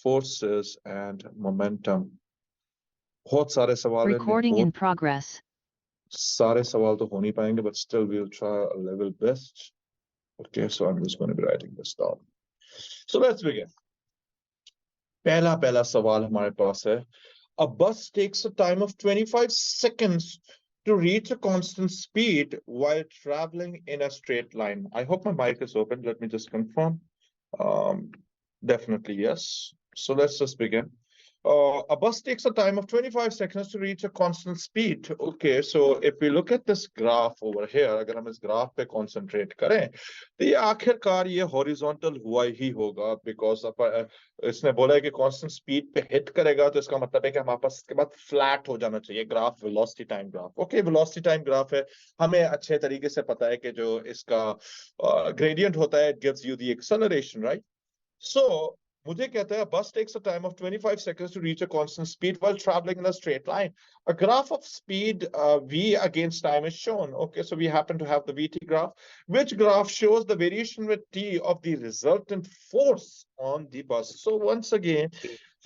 forces and momentum. बहुत सारे सवाल हैं, Recording in बहुत progress. सारे सवाल तो हो नहीं पाएंगे, but still we'll try our level best. Okay, so I'm just going to be writing this down. So let's begin. पहला सवाल हमारे पास है. A bus takes a time of 25 seconds to reach a constant speed while traveling in a straight line. I hope my mic is open. Let me just confirm. Definitely yes. So let's just begin. A bus takes a time of 25 seconds to reach a constant speed. Okay, so if we look at this graph over here, अगर हम इस graph पे concentrate करें, तो ये आखिरकार ये horizontal हुआ ही होगा, because इसने बोला है कि constant speed पे hit करेगा, तो इसका मतलब है कि हमारे पास इसके बाद flat हो जाना चाहिए graph, velocity time graph. Okay, velocity time graph है, हमें अच्छे तरीके से पता है कि जो इसका gradient होता है, it gives you the acceleration, right? So मुझे कहता है, bus takes a time of 25 seconds to reach a constant speed while traveling in a straight line. A graph of speed v against time is shown. Okay, so we happen to have the vt graph, which graph shows the variation with t of the resultant force on the bus. So once again,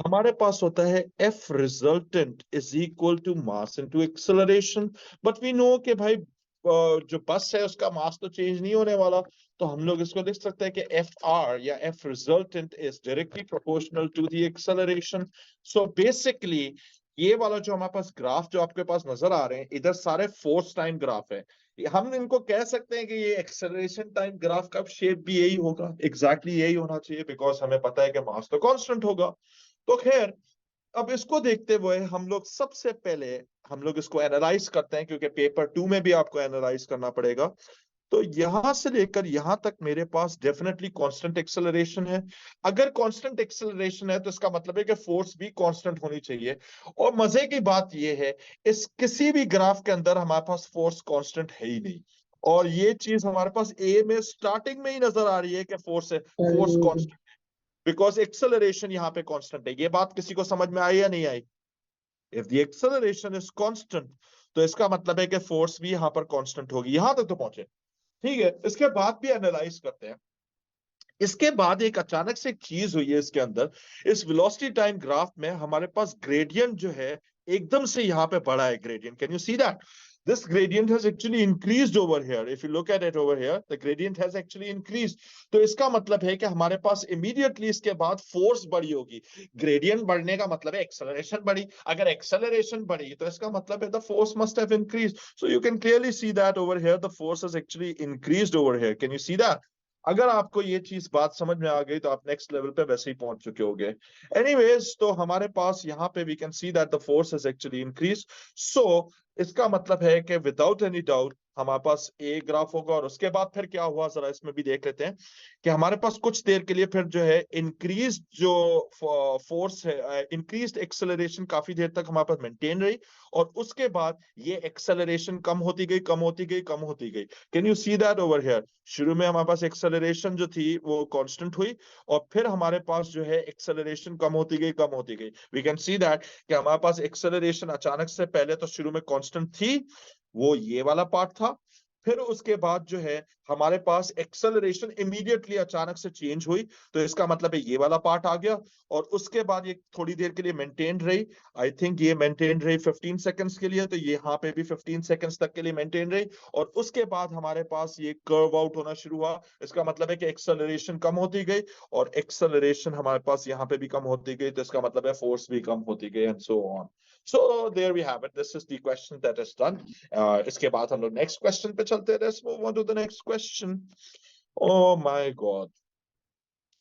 हमारे पास होता है F resultant is equal to mass into acceleration, but we know कि भाई जो बस है उसका मास तो चेंज नहीं होने वाला, तो हम लोग इसको लिख सकते हैं कि FR या F resultant is directly proportional to the acceleration. So basically ये वाला जो हमारे पास ग्राफ जो आपके पास नजर आ रहे हैं, इधर सारे फोर्स टाइम ग्राफ है. हम इनको कह सकते हैं कि ये एक्सेलरेशन टाइम ग्राफ का शेप भी यही होगा, एग्जैक्टली यही होना चाहिए, बिकॉज हमें पता है कि मास तो कांस्टेंट होगा. तो खैर, अब इसको देखते हुए हम लोग सबसे पहले हम लोग इसको एनालाइज करते हैं, क्योंकि पेपर 2 में भी आपको एनालाइज करना पड़ेगा. तो यहां से लेकर यहां तक मेरे पास डेफिनेटली कांस्टेंट एक्सेलरेशन है. अगर कांस्टेंट एक्सेलरेशन है तो इसका मतलब है कि फोर्स भी कांस्टेंट होनी चाहिए. और मजे की बात यह है, इस किसी भी ग्राफ के अंदर हमारे पास फोर्स कांस्टेंट है ही नहीं, और ये चीज हमारे पास ए में स्टार्टिंग में ही नजर आ रही है कि फोर्स है, फोर्स कांस्टेंट, बिकॉज एक्सेलरेशन यहाँ पे कांस्टेंट है. ये बात किसी को समझ में आई या नहीं आई? If the acceleration is constant, तो इसका मतलब है कि फोर्स भी यहां पर कांस्टेंट होगी. यहां तक तो पहुंचे, ठीक है. इसके बाद भी एनालाइज करते हैं. इसके बाद एक अचानक से एक चीज हुई है इसके अंदर, इस वेलोसिटी टाइम ग्राफ में हमारे पास ग्रेडियंट जो है एकदम से यहां पे बढ़ा है. Gradient, can you see that? This gradient has actually increased over here. If you look at it over here, the gradient has actually increased. तो इसका मतलब है कि हमारे पास immediately इसके बाद force बढ़ी होगी. Gradient बढ़ने का मतलब है acceleration बढ़ी. अगर acceleration बढ़ी तो इसका मतलब है the force must have increased. So you can clearly see that over here the force has actually increased over here. Can you see that? अगर आपको ये चीज बात समझ में आ गई तो आप नेक्स्ट लेवल पे वैसे ही पहुंच चुके होगे. एनीवेज, तो हमारे पास यहाँ पे we can see that the force has actually increase. So इसका मतलब है कि विदाउट एनी डाउट हमारे पास ए ग्राफ होगा. और उसके बाद फिर क्या हुआ, जरा इसमें भी देख लेते हैं कि हमारे पास कुछ देर के लिए फिर जो है इंक्रीज जो फोर्स है, इंक्रीज्ड एक्सेलरेशन काफी देर तक हमारे पास मेंटेन रही, और उसके बाद ये एक्सेलरेशन कम होती गई, कम होती गई, कम होती गई. Can you see that over here? शुरू में हमारे पास एक्सेलरेशन जो थी वो कांस्टेंट हुई, और फिर हमारे पास जो है एक्सेलरेशन कम होती गई, कम होती गई. वी कैन सी दैट कि हमारे पास एक्सेलरेशन अचानक से पहले तो शुरू में कांस्टेंट थी, वो ये वाला पार्ट था. फिर उसके बाद जो है हमारे पास एक्सेलरेशन इमीडिएटली अचानक से चेंज हुई, तो इसका मतलब है ये वाला पार्ट आ गया. और उसके बाद ये थोड़ी देर के लिए मेंटेन रही. आई थिंक ये मेंटेन रही 15 सेकंड्स के लिए, तो ये यहाँ पे भी 15 सेकंड्स तक के लिए मेंटेन रही. और उसके बाद हमारे पास ये कर्व आउट होना शुरू हुआ. इसका मतलब है कि एक्सेलरेशन कम होती गई, और एक्सेलरेशन हमारे पास यहाँ पे भी कम होती गई, तो इसका मतलब है फोर्स भी कम होती गई, and so on. So there we have it. This is the question that is done. इसके बाद हम लोग next question पे चलते हैं. Let's move on to the next question. Oh my God.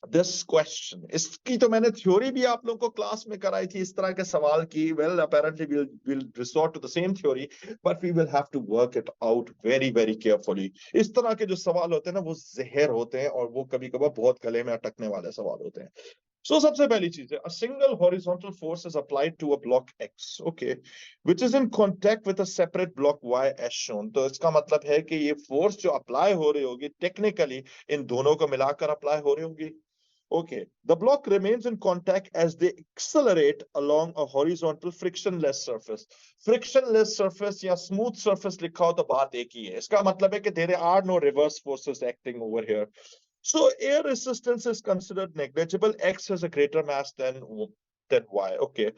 This question, इसकी तो मैंने थ्योरी भी आप लोगों को क्लास में कराई थी, इस तरह के सवाल की. Well, apparently we'll resort to the same theory, but we will have to work it out very very carefully. इस तरह के जो सवाल होते हैं ना, वो जहर होते हैं, और वो कभी कभार बहुत गले में अटकने वाले सवाल होते हैं. So सबसे पहली चीज है, a single horizontal force is applied to a block X, okay, which is in contact with a separate block Y as shown. तो इसका मतलब है कि ये फोर्स जो अप्लाई हो रही होगी टेक्निकली इन दोनों को मिलाकर अप्लाई हो रही होगी. Okay, the block remains in contact as they accelerate along a horizontal frictionless surface. Frictionless surface या smooth surface लिखा हो तो बात एक ही है. इसका मतलब है कि there are no reverse forces acting over here. So air resistance is considered negligible. X has a greater mass than Y. Okay.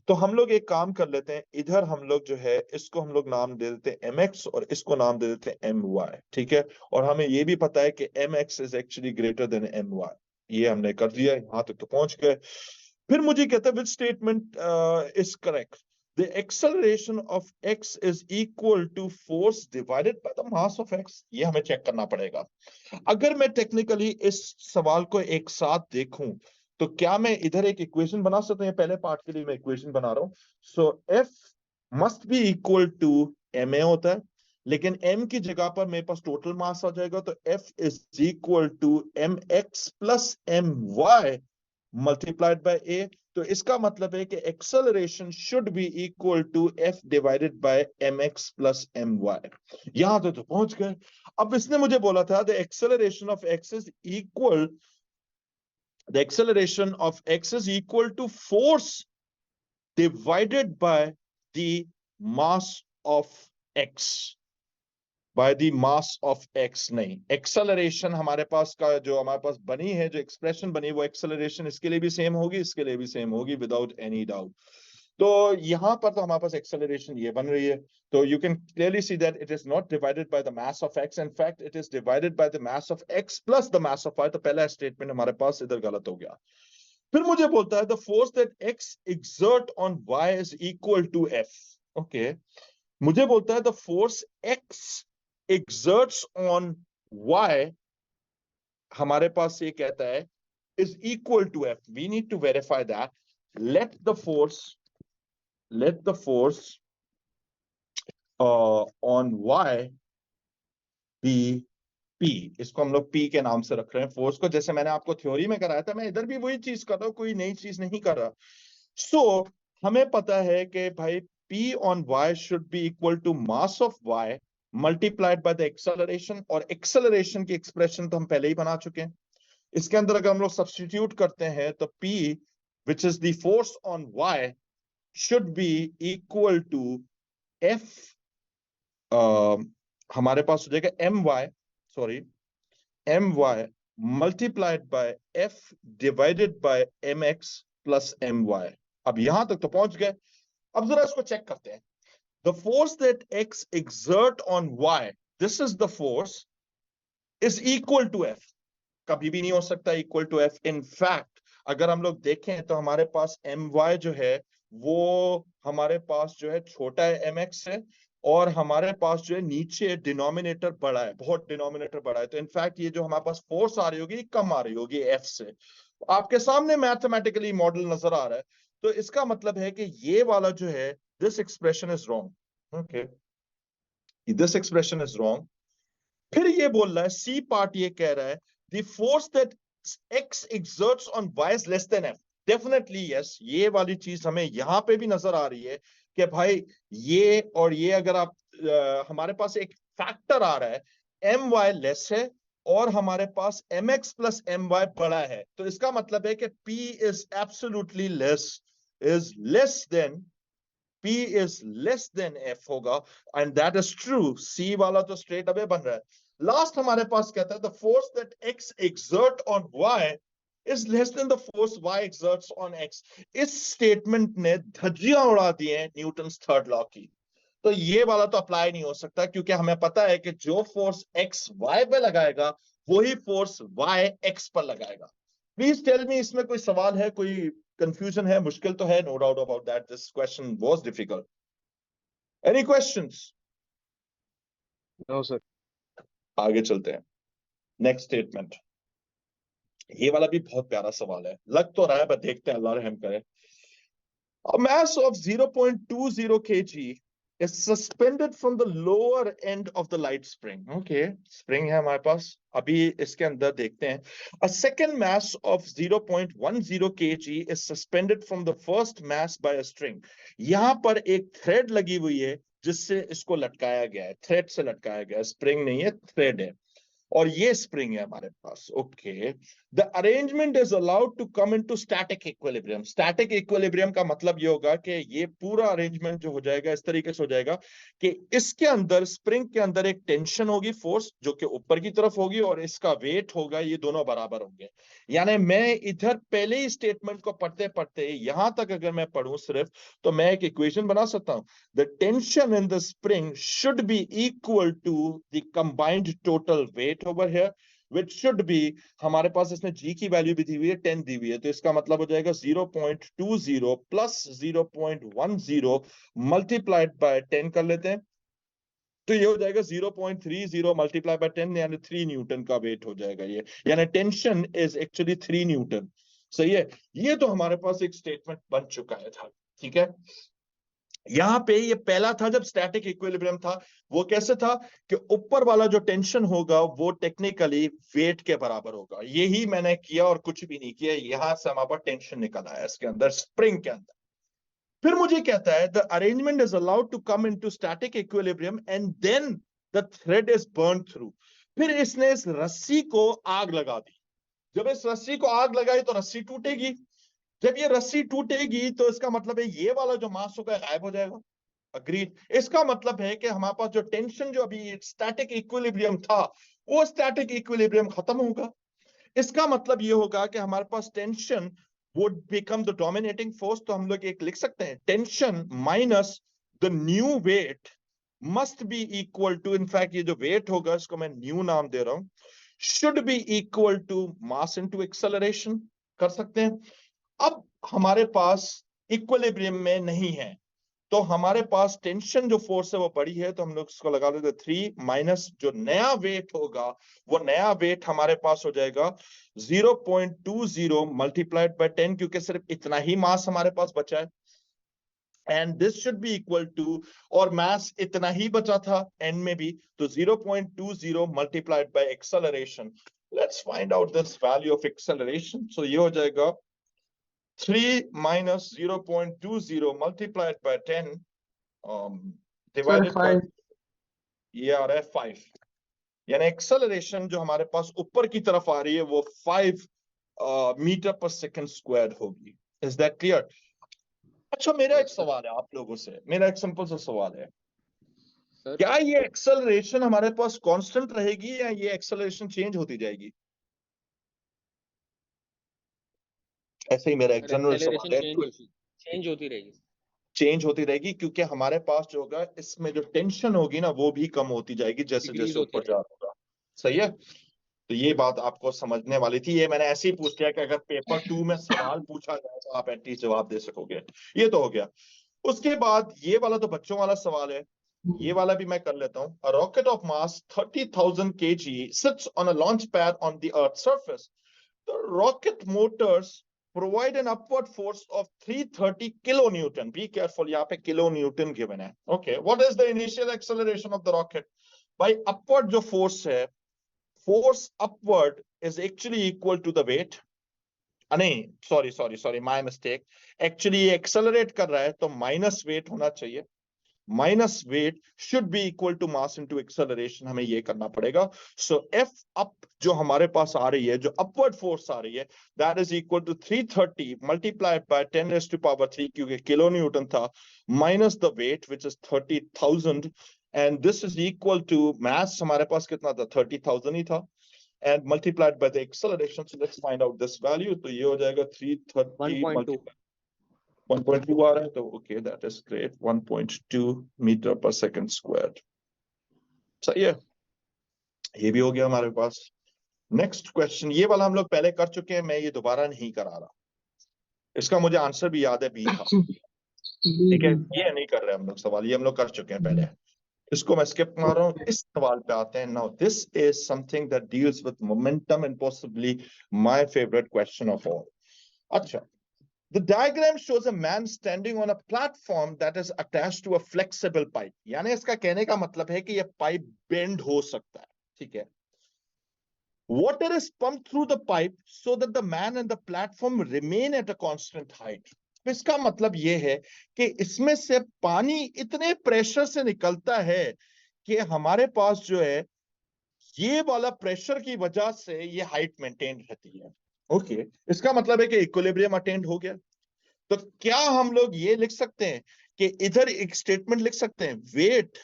तो हम लोग एक काम कर लेते हैं, इधर हम लोग जो है इसको हम लोग नाम दे देते हैं mx और इसको नाम दे देते हैं my. ठीक है, और हमें ये भी पता है कि mx is actually greater than my. ये हमने कर दिया, यहां तक तो पहुंच गए. फिर मुझे कहता है which statement is correct? The acceleration of x is equal to force divided by the mass of x. ये हमें चेक करना पड़ेगा. अगर मैं टेक्निकली इस सवाल को एक साथ देखूं तो क्या मैं इधर एक इक्वेशन बना सकता हूं? पहले पार्ट के लिए मैं इक्वेशन बना रहा हूं. So F must be equal to M A होता है, लेकिन m की जगह पर मेरे पास टोटल मास आ जाएगा, तो f is equal to M X plus M Y multiplied by a. तो इसका मतलब है कि acceleration should be equal to f divided by mx plus my. यहां तो पहुंच गए. अब इसने मुझे बोला था the acceleration of x is equal, the acceleration of x is equal to force divided by the mass of x. by the mass of x. नहीं, एक्सेलरेशन हमारे पास का जो हमारे पास बनी है, जो एक्सप्रेशन बनी, वो एक्सेलरेशन इसके लिए भी सेम होगी, इसके लिए भी सेम होगी, विदाउट एनी डाउट. तो यहां पर तो हमारे पास एक्सेलरेशन ये बन रही है. तो you can clearly see that it is not divided by the mass of X, in fact it is divided by the mass of X plus the mass of Y. तो पहला स्टेटमेंट हमारे पास इधर गलत हो गया. फिर मुझे बोलता है the force that X exert on Y is equal to F. Okay, मुझे बोलता है the force X exerts on y, हमारे पास ये कहता है is equal to f. We need to verify that. Let the force on y be p. इसको हम लोग p के नाम से रख रहे हैं फोर्स को, जैसे मैंने आपको थ्योरी में कराया था. मैं इधर भी वही चीज कर रहा हूं, कोई नई चीज नहीं कर रहा. सो हमें पता है कि भाई p on y should be equal to mass of y multiplied by the acceleration. और एक्सेलरेशन की एक्सप्रेशन तो हम पहले ही बना चुके हैं. इसके अंदर अगर हम लोग सब्स्टिट्यूट करते हैं तो P which is the force on Y should be equal to F, हमारे पास हो जाएगा my multiplied by F divided by mx plus my. अब यहां तक तो पहुंच गए. अब जरा इसको चेक करते हैं. The force that x exert on y, this is the force, is equal to f. कभी भी नहीं हो सकता equal to f. In fact, अगर हम लोग देखें तो हमारे पास my जो है वो हमारे पास जो है छोटा है mx से, और हमारे पास जो है नीचे डिनोमिनेटर बड़ा है, बहुत डिनोमिनेटर बड़ा है. तो इनफैक्ट ये जो हमारे पास फोर्स आ रही होगी कम आ रही होगी f से. आपके सामने मैथमेटिकली मॉडल नजर आ रहा है. तो इसका मतलब है कि ये वाला जो है, this expression is wrong. Okay, this expression is wrong. फिर ये बोल रहा है, C पार्ट ये कह रहा है the force that x exerts on y is less than f. Definitely yes, ये वाली चीज हमें यहां पे भी नजर आ रही है कि भाई ये और ये अगर आप हमारे पास एक फैक्टर आ रहा है my लेस है और हमारे पास mx प्लस my बड़ा है, तो इसका मतलब है कि p is absolutely less than P is less than F होगा, and that is true. C वाला तो straight away बन रहा है. Last हमारे पास कहता है the force that X exert on Y is less than the force Y exerts on X. इस statement ने धज्जियां उड़ा दी हैं न्यूटन्स थर्ड लॉ की. तो ये वाला तो अप्लाई नहीं हो सकता, क्योंकि हमें पता है कि जो फोर्स X Y पे लगाएगा वही फोर्स Y X पर लगाएगा. प्लीज टेल मी, इसमें कोई सवाल है, कोई कंफ्यूजन है, मुश्किल तो है, no doubt about that. This question was difficult. Any questions? No sir. आगे चलते हैं. नेक्स्ट स्टेटमेंट, ये वाला भी बहुत प्यारा सवाल है, लग तो रहा है, बट देखते हैं, अल्लाह रहम करे. A mass of 0.20 kg is suspended from the lower end of the light spring. Okay, spring है हमारे पास. अभी इसके अंदर देखते हैं. A second mass of 0.10 kg is suspended from the first mass by a string. यहाँ पर एक थ्रेड लगी हुई है जिससे इसको लटकाया गया है, थ्रेड से लटकाया गया है, स्प्रिंग नहीं है, थ्रेड है. और ये स्प्रिंग है हमारे पास। Okay, the arrangement is allowed to come into static equilibrium. Static equilibrium का मतलब ये होगा कि ये पूरा अरेंजमेंट जो हो जाएगा इस तरीके से हो जाएगा कि इसके अंदर, स्प्रिंग के अंदर एक टेंशन होगी, फोर्स जो कि ऊपर की तरफ होगी, और इसका वेट होगा, ये दोनों बराबर होंगे। यानी मैं इधर पहले ही स्टेटमेंट को पढ़ते पढ़ते यहां तक अगर मैं पढ़ूं सिर्फ, तो मैं एक इक्वेशन बना सकता हूं। The tension in the spring should be equal to the combined total weight over here, which should be, हमारे पास इसमें जी की वैल्यू भी दी हुई है, 10 दी हुई है, तो इसका मतलब हो जाएगा 0.20 प्लस 0.10 मल्टीप्लाइड बाय 10 कर लेते हैं, तो ये हो जाएगा 0.30 मल्टीप्लाई बाय 10, यानी 3 न्यूटन का वेट हो जाएगा ये, यानी टेंशन इज एक्चुअली 3 न्यूटन। सही है, ये तो हमारे पास एक स्टेटमेंट बन चुका है था। ठीक है, यहां पे ये पहला था जब स्टैटिक इक्विलिब्रियम था, वो कैसे था कि ऊपर वाला जो टेंशन होगा वो टेक्निकली वेट के बराबर होगा। यही मैंने किया और कुछ भी नहीं किया, यहां से हमारे पास टेंशन निकल आया इसके अंदर, स्प्रिंग के अंदर। फिर मुझे कहता है the arrangement is allowed to come into static equilibrium and then the thread is burn through. फिर इसने इस रस्सी को आग लगा दी। जब इस रस्सी को आग लगाई तो रस्सी टूटेगी। जब ये रस्सी टूटेगी तो इसका मतलब है ये वाला जो मास होगा गायब हो जाएगा। अग्रीड। इसका मतलब है कि हमारे पास जो टेंशन, जो अभी स्टैटिक इक्विलिब्रियम था, वो स्टैटिक इक्विलिब्रियम खत्म होगा। इसका मतलब ये होगा कि हमारे पास tension would become the dominating force. तो हम लोग एक लिख सकते हैं, tension minus the new weight must be equal to, in fact ये जो वेट होगा इसको मैं न्यू नाम दे रहा हूं, should be equal to mass into acceleration कर सकते हैं। अब हमारे पास इक्विलिब्रियम में नहीं है, तो हमारे पास टेंशन जो फोर्स है वो बड़ी है, तो हम लोग इसको लगा देते 3 माइनस जो नया वेट होगा, वो नया वेट हमारे पास हो जाएगा 0.20 मल्टीप्लाइड बाय 10, क्योंकि सिर्फ इतना ही मास हमारे पास बचा है, and this should be equal to, और मास इतना ही बचा था एंड में भी, तो 0.20 multiplied by acceleration. Let's find out this value of acceleration. So ये हो जाएगा 3 minus 0.20 multiplied by 10 sir divided by, 5। ये आ रहा है 5, यानी एक्सेलरेशन जो हमारे पास ऊपर की तरफ आ रही है वो 5 मीटर पर सेकंड स्क्वायर होगी। Is that clear? अच्छा, मेरा एक यस सर। सवाल है आप लोगों से, मेरा एक सिंपल सा सवाल है, सर क्या ये एक्सेलरेशन हमारे पास कांस्टेंट रहेगी या ये एक्सेलरेशन चेंज होती जाएगी? ऐसे ही मेरा एक सर जनरल एक्सेलरेशन सवाल है। चेंज होती रहेगी। चेंज होती रहेगी क्योंकि हमारे पास जो होगा इसमें जो टेंशन होगी ना वो भी कम होती जाएगी जैसे डिक्रीज जैसे होती ऊपर जा रहेगी। रहा होगा। सही है, तो ये बात आपको समझने वाली थी, ये मैंने ऐसे ही पूछ लिया कि अगर पेपर 2 में सवाल पूछा जाए तो आप एटलीस्ट जवाब दे सकोगे। ये तो हो गया। उसके बाद ये वाला तो बच्चों वाला सवाल है, ये वाला भी मैं कर लेता हूं। A rocket of mass 30,000 kg sits on a launch pad on the earth surface. The rocket motors provide an upward force of 330 kilonewton. Be careful, यहाँ पे kilonewton given है. Okay, what is the initial acceleration of the rocket? By upward जो force है, force upward is actually equal to the weight. नहीं, sorry, my mistake. Actually ये accelerate कर रहा है तो minus weight होना चाहिए, minus weight should be equal to mass into acceleration, हमें ये करना पड़ेगा। सो एफ अप जो हमारे पास आ रही है, जो अपवर्ड फोर्स आ रही है, that is equal to 330 multiplied by 10 raise to power 3, क्योंकि किलो न्यूटन था, minus the weight which is 30,000, and this is equal to mass हमारे पास कितना था, 30,000 ही था, एंड multiplied by the acceleration. So let's find out this value. तो ये हो जाएगा 330 1.2। मल्टीप्लाइड 1.2 आ रहा है, तो okay, that is great, 1.2 metre पर सेकंड स्क्वायर। सही है, ये भी हो गया हमारे पास। नेक्स्ट क्वेश्चन, ये वाला हम लोग पहले कर चुके हैं, मैं ये दोबारा नहीं करा रहा, इसका मुझे आंसर भी याद है, बी था। ठीक है, ये नहीं कर रहे हम लोग सवाल, ये हम लोग कर चुके हैं पहले, इसको मैं स्किप मार रहा हूँ। इस सवाल पे आते हैं। Now this is something that deals with momentum and possibly my favourite question of all. अच्छा, the diagram shows a man standing on a platform that is attached to a flexible pipe. यानी इसका कहने का मतलब है कि ये pipe bend हो सकता है। ठीक है, water is pumped through the pipe so that the man and the platform remain at a constant height. इसका मतलब ये है कि इसमें से पानी इतने प्रेशर से निकलता है कि हमारे पास जो है ये वाला प्रेशर की वजह से ये हाइट मेंटेन रहती है। ओके, इसका मतलब है कि इक्विलिब्रियम अटेंड हो गया। तो क्या हम लोग ये लिख सकते हैं कि इधर एक स्टेटमेंट लिख सकते हैं, वेट,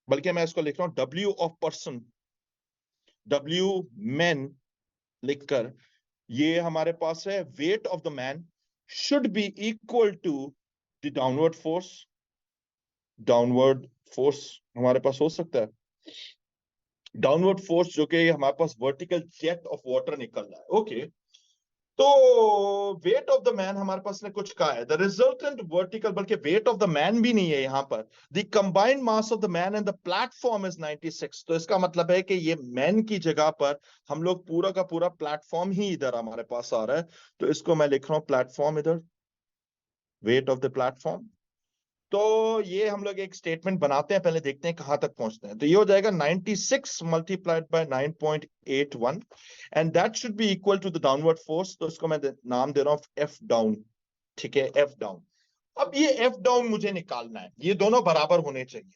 बल्कि मैं इसको लिख रहा हूं W of person, W man लिखकर, ये हमारे पास है weight of the man should be equal to the downward force हमारे पास हो सकता है, डाउनवर्ड फोर्स जो कि हमारे पास वर्टिकल जेट ऑफ वाटर निकल रहा है। ओके, तो वेट ऑफ द मैन हमारे पास ने कुछ कहा है, द रिजल्टेंट वर्टिकल, बल्कि वेट ऑफ द मैन भी नहीं है यहां पर, the combined mass of the man and the platform is 96। तो इसका मतलब है कि ये मैन की जगह पर हम लोग पूरा का पूरा प्लेटफॉर्म ही इधर हमारे पास आ रहा है, तो इसको मैं लिख रहा हूं प्लेटफॉर्म इधर, वेट ऑफ द प्लेटफॉर्म। तो ये हम लोग एक स्टेटमेंट बनाते हैं, पहले देखते हैं कहां तक पहुंचते हैं। तो ये हो जाएगा 96 multiplied by 9.81 and that should be equal to the downward force. तो इसको मैं नाम दे रहा हूं एफ डाउन। ठीक है, एफ डाउन। अब ये एफ डाउन मुझे निकालना है, ये दोनों बराबर होने चाहिए।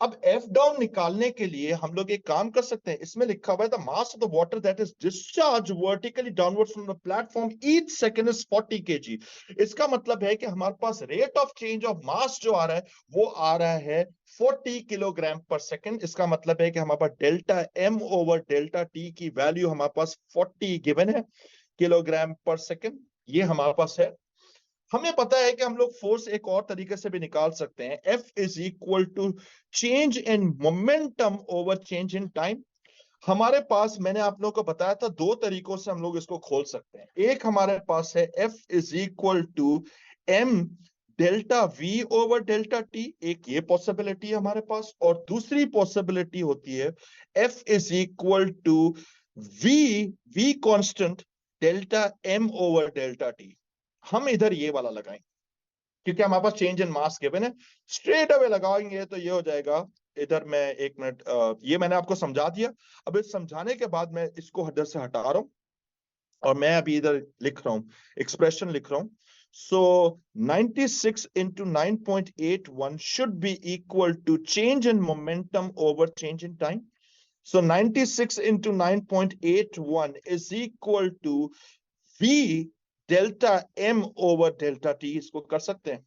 अब एफ डाउन निकालने के लिए हम लोग एक काम कर सकते हैं, इसमें लिखा हुआ है the mass of the water that is discharge vertically downward from the platform each second is 40 kg। इसका मतलब है कि हमारे पास rate of change of mass जो आ रहा है वो आ रहा है 40 किलोग्राम पर सेकंड। इसका मतलब है कि हमारे पास delta M over delta T की वैल्यू हमारे पास 40 गिवन है किलोग्राम पर सेकंड, ये हमारे पास है। हमें पता है कि हम लोग फोर्स एक और तरीके से भी निकाल सकते हैं, F is equal to change in momentum over change in time. हमारे पास, मैंने आप लोगों को बताया था, दो तरीकों से हम लोग इसको खोल सकते हैं। एक हमारे पास है F is equal to M delta V over delta T, एक ये पॉसिबिलिटी है हमारे पास, और दूसरी पॉसिबिलिटी होती है F is equal to V constant delta M over delta T। हम इधर ये वाला लगाएंगे क्योंकि हमारे पास चेंज इन मास गिवन है, स्ट्रेट अवे लगाएंगे तो ये हो जाएगा। इधर मैं एक मिनट, ये मैंने आपको समझा दिया। अब इस समझाने के बाद मैं इसको इधर से हटा रहा हूं और मैं अभी इधर लिख रहा हूं, एक्सप्रेशन लिख रहा हूं। सो 96 into 9.81 should be equal to change in momentum over change in time. So 96 into 9.81 is equal to V delta M over delta T। इसको कर सकते हैं।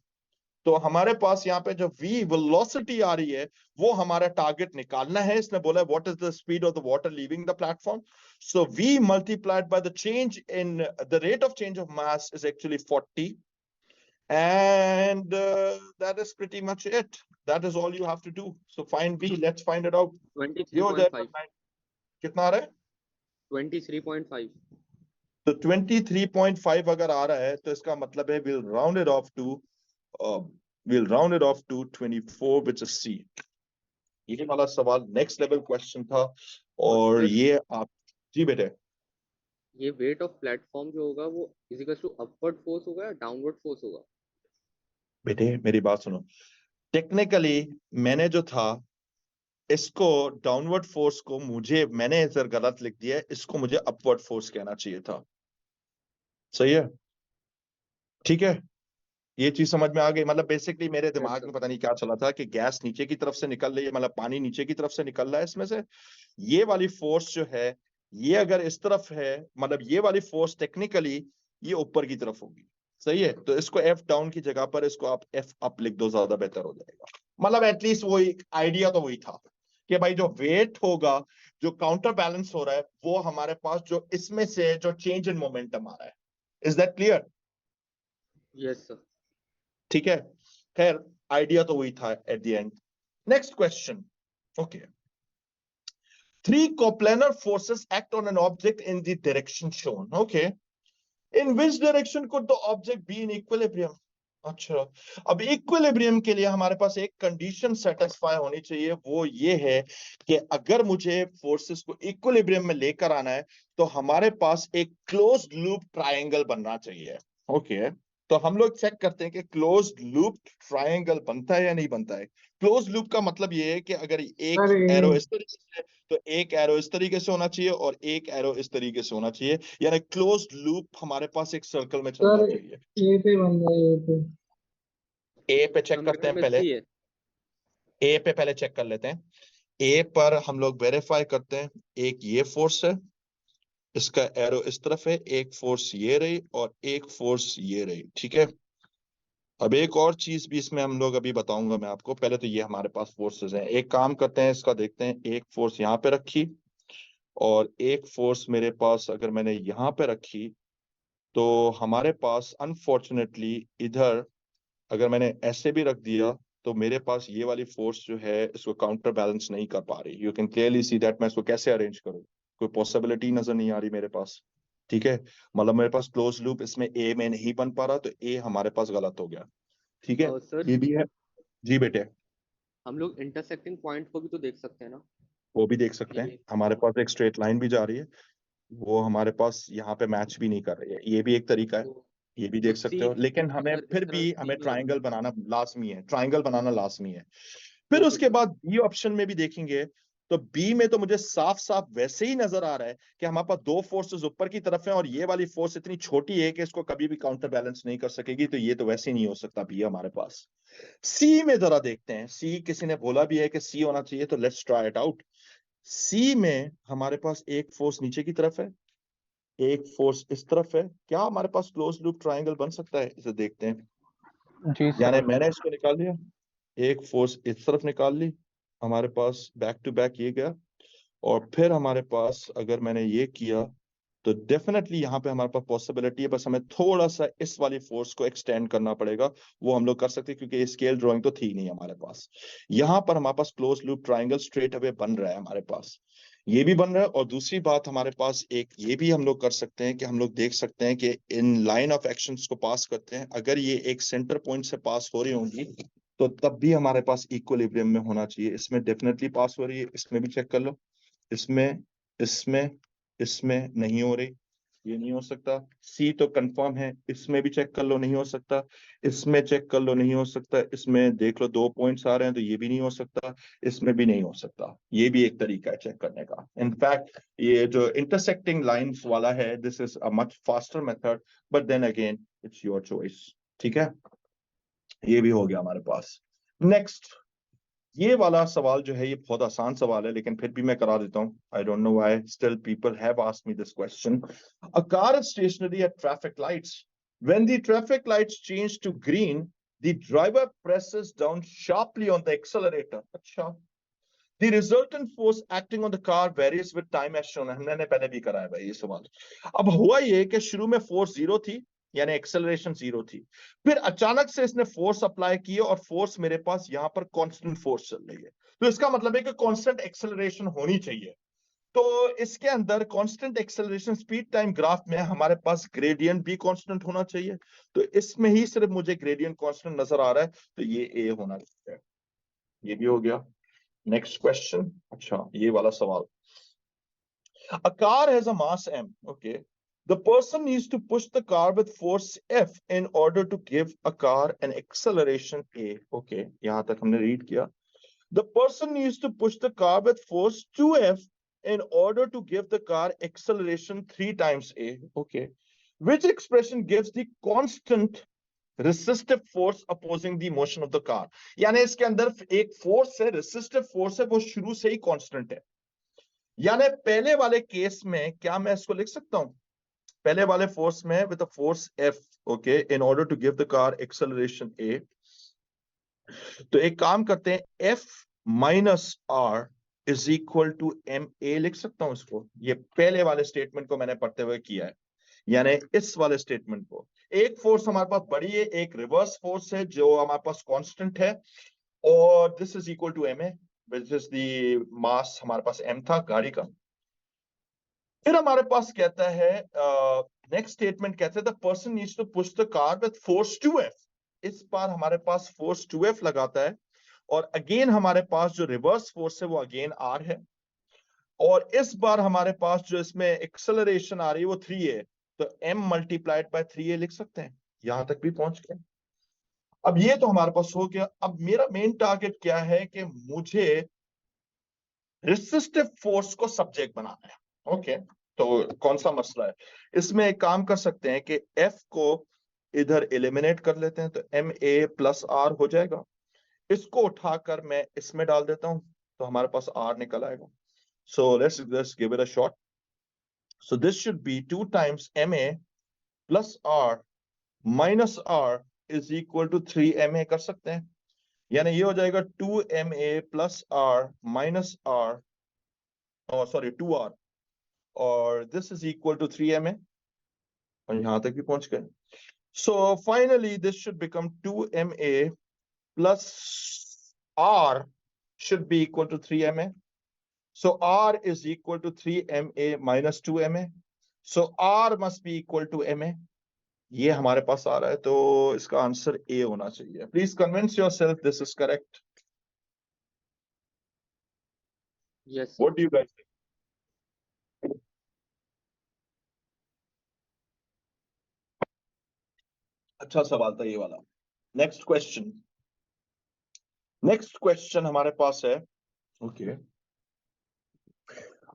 तो हमारे पास यहाँ पे जो V वेलोसिटी आ रही है वो हमारा टारगेट निकालना है। इसने बोला what is the speed of the water leaving the platform, so V multiplied by the change in the rate of change of mass is actually 40 and that is pretty much it. That is all you have to do. So find V, let's find it out. ये हो जाएगा 23.5 कितना आ रहा है? 23.5 तो 23.5 अगर आ रहा है तो इसका मतलब है we'll round it off to 24 which is C। ये वाला सवाल नेक्स्ट लेवल क्वेश्चन था और सर, ये आप, जी बेटे, ये वेट ऑफ प्लेटफॉर्म जो होगा वो इजिकल टू अपवर्ड फोर्स होगा या डाउनवर्ड फोर्स होगा? बेटे मेरी बात सुनो। टेक्निकली मैंने जो था इसको डाउनवर्ड फोर्स को मैंने सर गलत लिख दिया है, इसको मुझे अपवर्ड फोर्स कहना चाहिए था। सही है, ठीक है, ये चीज समझ में आ गई। मतलब बेसिकली मेरे यस दिमाग सर। में पता नहीं क्या चला था कि गैस नीचे की तरफ से निकल रही है, मतलब पानी नीचे की तरफ से निकल रहा है इसमें से, ये वाली फोर्स जो है ये अगर इस तरफ है, मतलब ये वाली फोर्स टेक्निकली ये ऊपर की तरफ होगी। सही है, तो इसको एफ डाउन की जगह पर इसको आप एफ अप लिख दो, ज्यादा बेहतर हो जाएगा। मतलब एटलीस्ट वही आइडिया तो वही था कि भाई जो वेट होगा, जो काउंटर बैलेंस हो रहा है, वो हमारे पास जो इसमें से जो चेंज इन मोमेंटम आ रहा है। Is that clear? Yes sir. ठीक है, खैर आइडिया तो वही था at the end. Next question. Okay, three coplanar forces act on an object in the direction shown. Okay, in which direction could the object be in equilibrium? अच्छा, अब equilibrium के लिए हमारे पास एक कंडीशन सेटिस्फाई होनी चाहिए, वो ये है कि अगर मुझे फोर्सेस को इक्विलिब्रियम में लेकर आना है तो हमारे पास एक क्लोज्ड लूप ट्रायंगल बनना चाहिए। ओके, तो हम लोग चेक करते हैं कि क्लोज्ड लूप ट्रायंगल बनता है या नहीं बनता है। क्लोज्ड लूप का मतलब ये है कि अगर एक एरो इस तरीके से, तो एक एरो इस तरीके से होना चाहिए और एक एरो इस तरीके से होना चाहिए, यानी क्लोज्ड लूप हमारे पास एक सर्कल में चलना सर चाहिए। ए पे बन रहा है, ए पे। ए पे चेक करते मिरर हैं में पहले, सी है। ए पे पहले चेक कर लेते हैं। ए पर हम लोग वेरीफाई करते हैं, एक ये फोर्स है, इसका एरो इस तरफ है, एक फोर्स ये रही और एक फोर्स ये रही, ठीक है। अब एक और चीज भी इसमें हम लोग अभी बताऊंगा मैं आपको, पहले तो ये हमारे पास फोर्सेस हैं। एक काम करते हैं, इसका देखते हैं, एक फोर्स यहाँ पे रखी और एक फोर्स मेरे पास अगर मैंने यहाँ पे रखी, तो हमारे पास अनफॉर्चुनेटली इधर अगर मैंने ऐसे भी रख दिया, तो मेरे पास ये वाली फोर्स जो है इसको काउंटर बैलेंस नहीं कर पा रही। You can clearly see that मैं इसको कैसे अरेंज करूँ, कोई पॉसिबिलिटी नजर नहीं आ रही मेरे पास, ठीक है। मतलब मेरे पास क्लोज लूप इसमें ए में नहीं बन पा रहा, तो ए हमारे पास गलत हो गया, ठीक है। सर ये भी है। जी बेटे। हम लोग इंटरसेक्टिंग पॉइंट को भी तो देख सकते हैं ना। वो भी देख सकते हैं, ये हमारे पास एक स्ट्रेट लाइन भी जा रही है, वो हमारे पास यहाँ पे मैच भी नहीं कर रही है, ये भी एक तरीका है, तो ये भी तो देख सी सकते हो। लेकिन हमें सर इस फिर तरह भी सी हमें में होगा। ट्राइंगल बनाना लाजमी है, ट्राइंगल बनाना लाजमी है। फिर ओके उसके सर। बाद बी ऑप्शन में भी देखेंगे, तो बी में तो मुझे साफ साफ वैसे ही नजर आ रहा है कि हमारे पास दो फोर्सेस ऊपर की तरफ हैं और ये वाली फोर्स इतनी छोटी है कि इसको कभी भी काउंटर बैलेंस नहीं कर सकेगी, तो ये तो वैसे ही नहीं हो सकता बी हमारे पास। सी में जरा देखते हैं, सी किसी ने बोला भी है कि सी होना चाहिए, तो लेट्स ट्राई इट आउट। सी में हमारे पास एक फोर्स नीचे की तरफ है, एक फोर्स इस तरफ है, क्या हमारे पास क्लोज लूप ट्राइंगल बन सकता है, इसे देखते हैं। जी यानी सर। मैंने इसको निकाल लिया, एक फोर्स इस तरफ निकाल ली, हमारे पास बैक टू बैक ये गया, और फिर हमारे पास अगर मैंने ये किया, तो डेफिनेटली यहाँ पे हमारे पास पॉसिबिलिटी है, बस हमें थोड़ा सा इस वाली फोर्स को एक्सटेंड करना पड़ेगा। वो हम लोग कर सकते हैं क्योंकि स्केल ड्राइंग तो थी नहीं हमारे पास। यहाँ पर हमारे पास close loop triangle straight away बन रहा है हमारे पास, ये भी बन रहा है। और दूसरी बात हमारे पास एक ये भी हम लोग कर सकते हैं कि हम लोग देख सकते हैं कि इन लाइन ऑफ एक्शंस को पास करते हैं, अगर ये एक सेंटर पॉइंट से पास हो रही होंगी, तो तब भी हमारे पास इक्विलिब्रियम में होना चाहिए। इसमें डेफिनेटली पास हो रही है, इसमें भी चेक कर लो, इसमें, इसमें, इसमें नहीं हो रही, ये नहीं हो सकता। सी तो कंफर्म है, इसमें भी चेक कर लो, नहीं हो सकता। इसमें चेक कर लो, नहीं हो सकता। इसमें देख लो, दो पॉइंट्स आ रहे हैं, तो ये भी नहीं हो सकता। इसमें भी नहीं हो सकता। ये भी एक तरीका है चेक करने का। इनफैक्ट ये जो इंटरसेक्टिंग लाइंस वाला है, this is a much faster method, but then again it's your choice, ठीक है। ये भी हो गया हमारे पास। नेक्स्ट, ये वाला सवाल जो है ये बहुत आसान सवाल है, लेकिन फिर भी मैं करा देता हूं। I don't know why still people have asked me this question. A car is stationary at traffic lights, when the traffic lights change to green, the driver presses down sharply on the accelerator. अच्छा, the resultant force acting on the car varies with time as shown. हमने पहले भी करा है भाई ये सवाल। अब हुआ ये कि शुरू में फोर्स जीरो थी, यानी एक्सेलरेशन जीरो थी, फिर अचानक से इसने फोर्स अप्लाई की और फोर्स मेरे पास यहां पर कांस्टेंट फोर्स चल रही है, तो इसका मतलब है कि कांस्टेंट एक्सेलरेशन होनी चाहिए। तो इसके अंदर constant acceleration speed time graph में हमारे पास ग्रेडियंट भी कांस्टेंट होना चाहिए, तो इसमें ही सिर्फ मुझे ग्रेडियंट कांस्टेंट नजर आ रहा है, तो ये ए होना चाहिए। ये भी हो गया। नेक्स्ट क्वेश्चन, अच्छा ये वाला सवाल। A car has a mass m, okay. The person needs to push the car with force F in order to give a car an acceleration A, okay. यहां तक हमने रीड किया। The person needs to push the car with force 2F in order to give the car acceleration 3 times A, okay. Which expression gives the constant resistive force opposing the motion of the car? यानी इसके अंदर एक force है, resistive force है, वो शुरू से ही constant है। यानी पहले वाले केस में क्या मैं इसको लिख सकता हूं, पहले वाले फोर्स में with a force F, okay, in order to give the car acceleration A, तो एक काम करते हैं, F minus R is equal to M A लिख सकता हूं इसको। ये पहले वाले स्टेटमेंट को मैंने पढ़ते हुए किया है, यानी इस वाले स्टेटमेंट को। एक फोर्स हमारे पास बड़ी है, एक रिवर्स फोर्स है जो हमारे पास कांस्टेंट है, और this is equal to M A, which is the mass हमारे पास एम था गाड़ी का। फिर हमारे पास कहता है, नेक्स्ट स्टेटमेंट कहता है the person needs to push the car with force 2F। इस बार हमारे पास फोर्स 2F लगाता है, और अगेन हमारे पास जो रिवर्स फोर्स है वो अगेन R है, और इस बार हमारे पास जो इसमें एक्सेलरेशन आ रही है वो 3A, तो M मल्टीप्लाइड बाय 3A लिख सकते हैं। यहां तक भी पहुंच गए। अब ये तो हमारे पास हो गया। अब मेरा मेन टारगेट क्या है कि मुझे रेसिस्टिव फोर्स को सब्जेक्ट बनाना है, ओके। तो कौन सा मसला है इसमें, एक काम कर सकते हैं कि एफ को इधर एलिमिनेट कर लेते हैं, तो एम ए प्लस आर हो जाएगा। इसको उठाकर मैं इसमें डाल देता हूं, तो हमारे पास r निकल आएगा. So let's give it a shot. So this should be 2 times ma plus r minus r is equal to 3 ma कर सकते हैं. यानी ये हो जाएगा 2 ma plus r minus r, oh sorry 2r, और this is equal to 3 ma, और यहां तक भी पहुंच गए. So finally this should become 2 ma plus r should be equal to 3 ma. So r is equal to 3 ma minus 2 ma. So r must be equal to ma. ये हमारे पास आ रहा है, तो इसका आंसर ए होना चाहिए. Please convince yourself this is correct. Yes what do you guys think? अच्छा सवाल था ये वाला. Next question. नेक्स्ट क्वेश्चन हमारे पास है. Okay.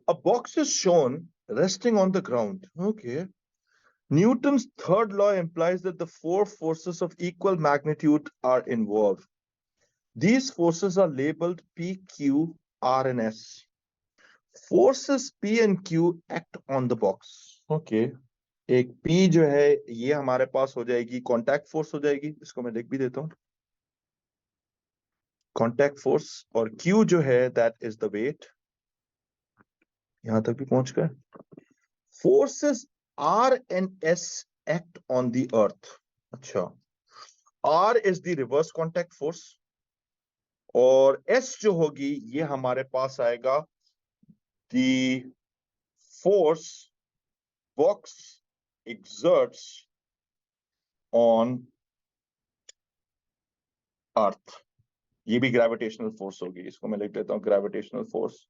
A box is shown resting on the ground. Okay. Newton's third law implies that the four forces of equal magnitude are involved. These forces are labeled P, Q, R, and S. Forces P and Q act on the box. Okay. एक P जो है ये हमारे पास हो जाएगी contact force हो जाएगी. इसको मैं लिख भी देता हूँ. Contact force. और Q जो है दैट इज द वेट. यहां तक भी पहुंच गए. Forces R and S act on the earth. अच्छा. R is the reverse contact force, और S जो होगी ये हमारे पास आएगा the force box exerts on earth. ये भी ग्रेविटेशनल फोर्स होगी. इसको मैं लिख देता हूं ग्रेविटेशनल फोर्स.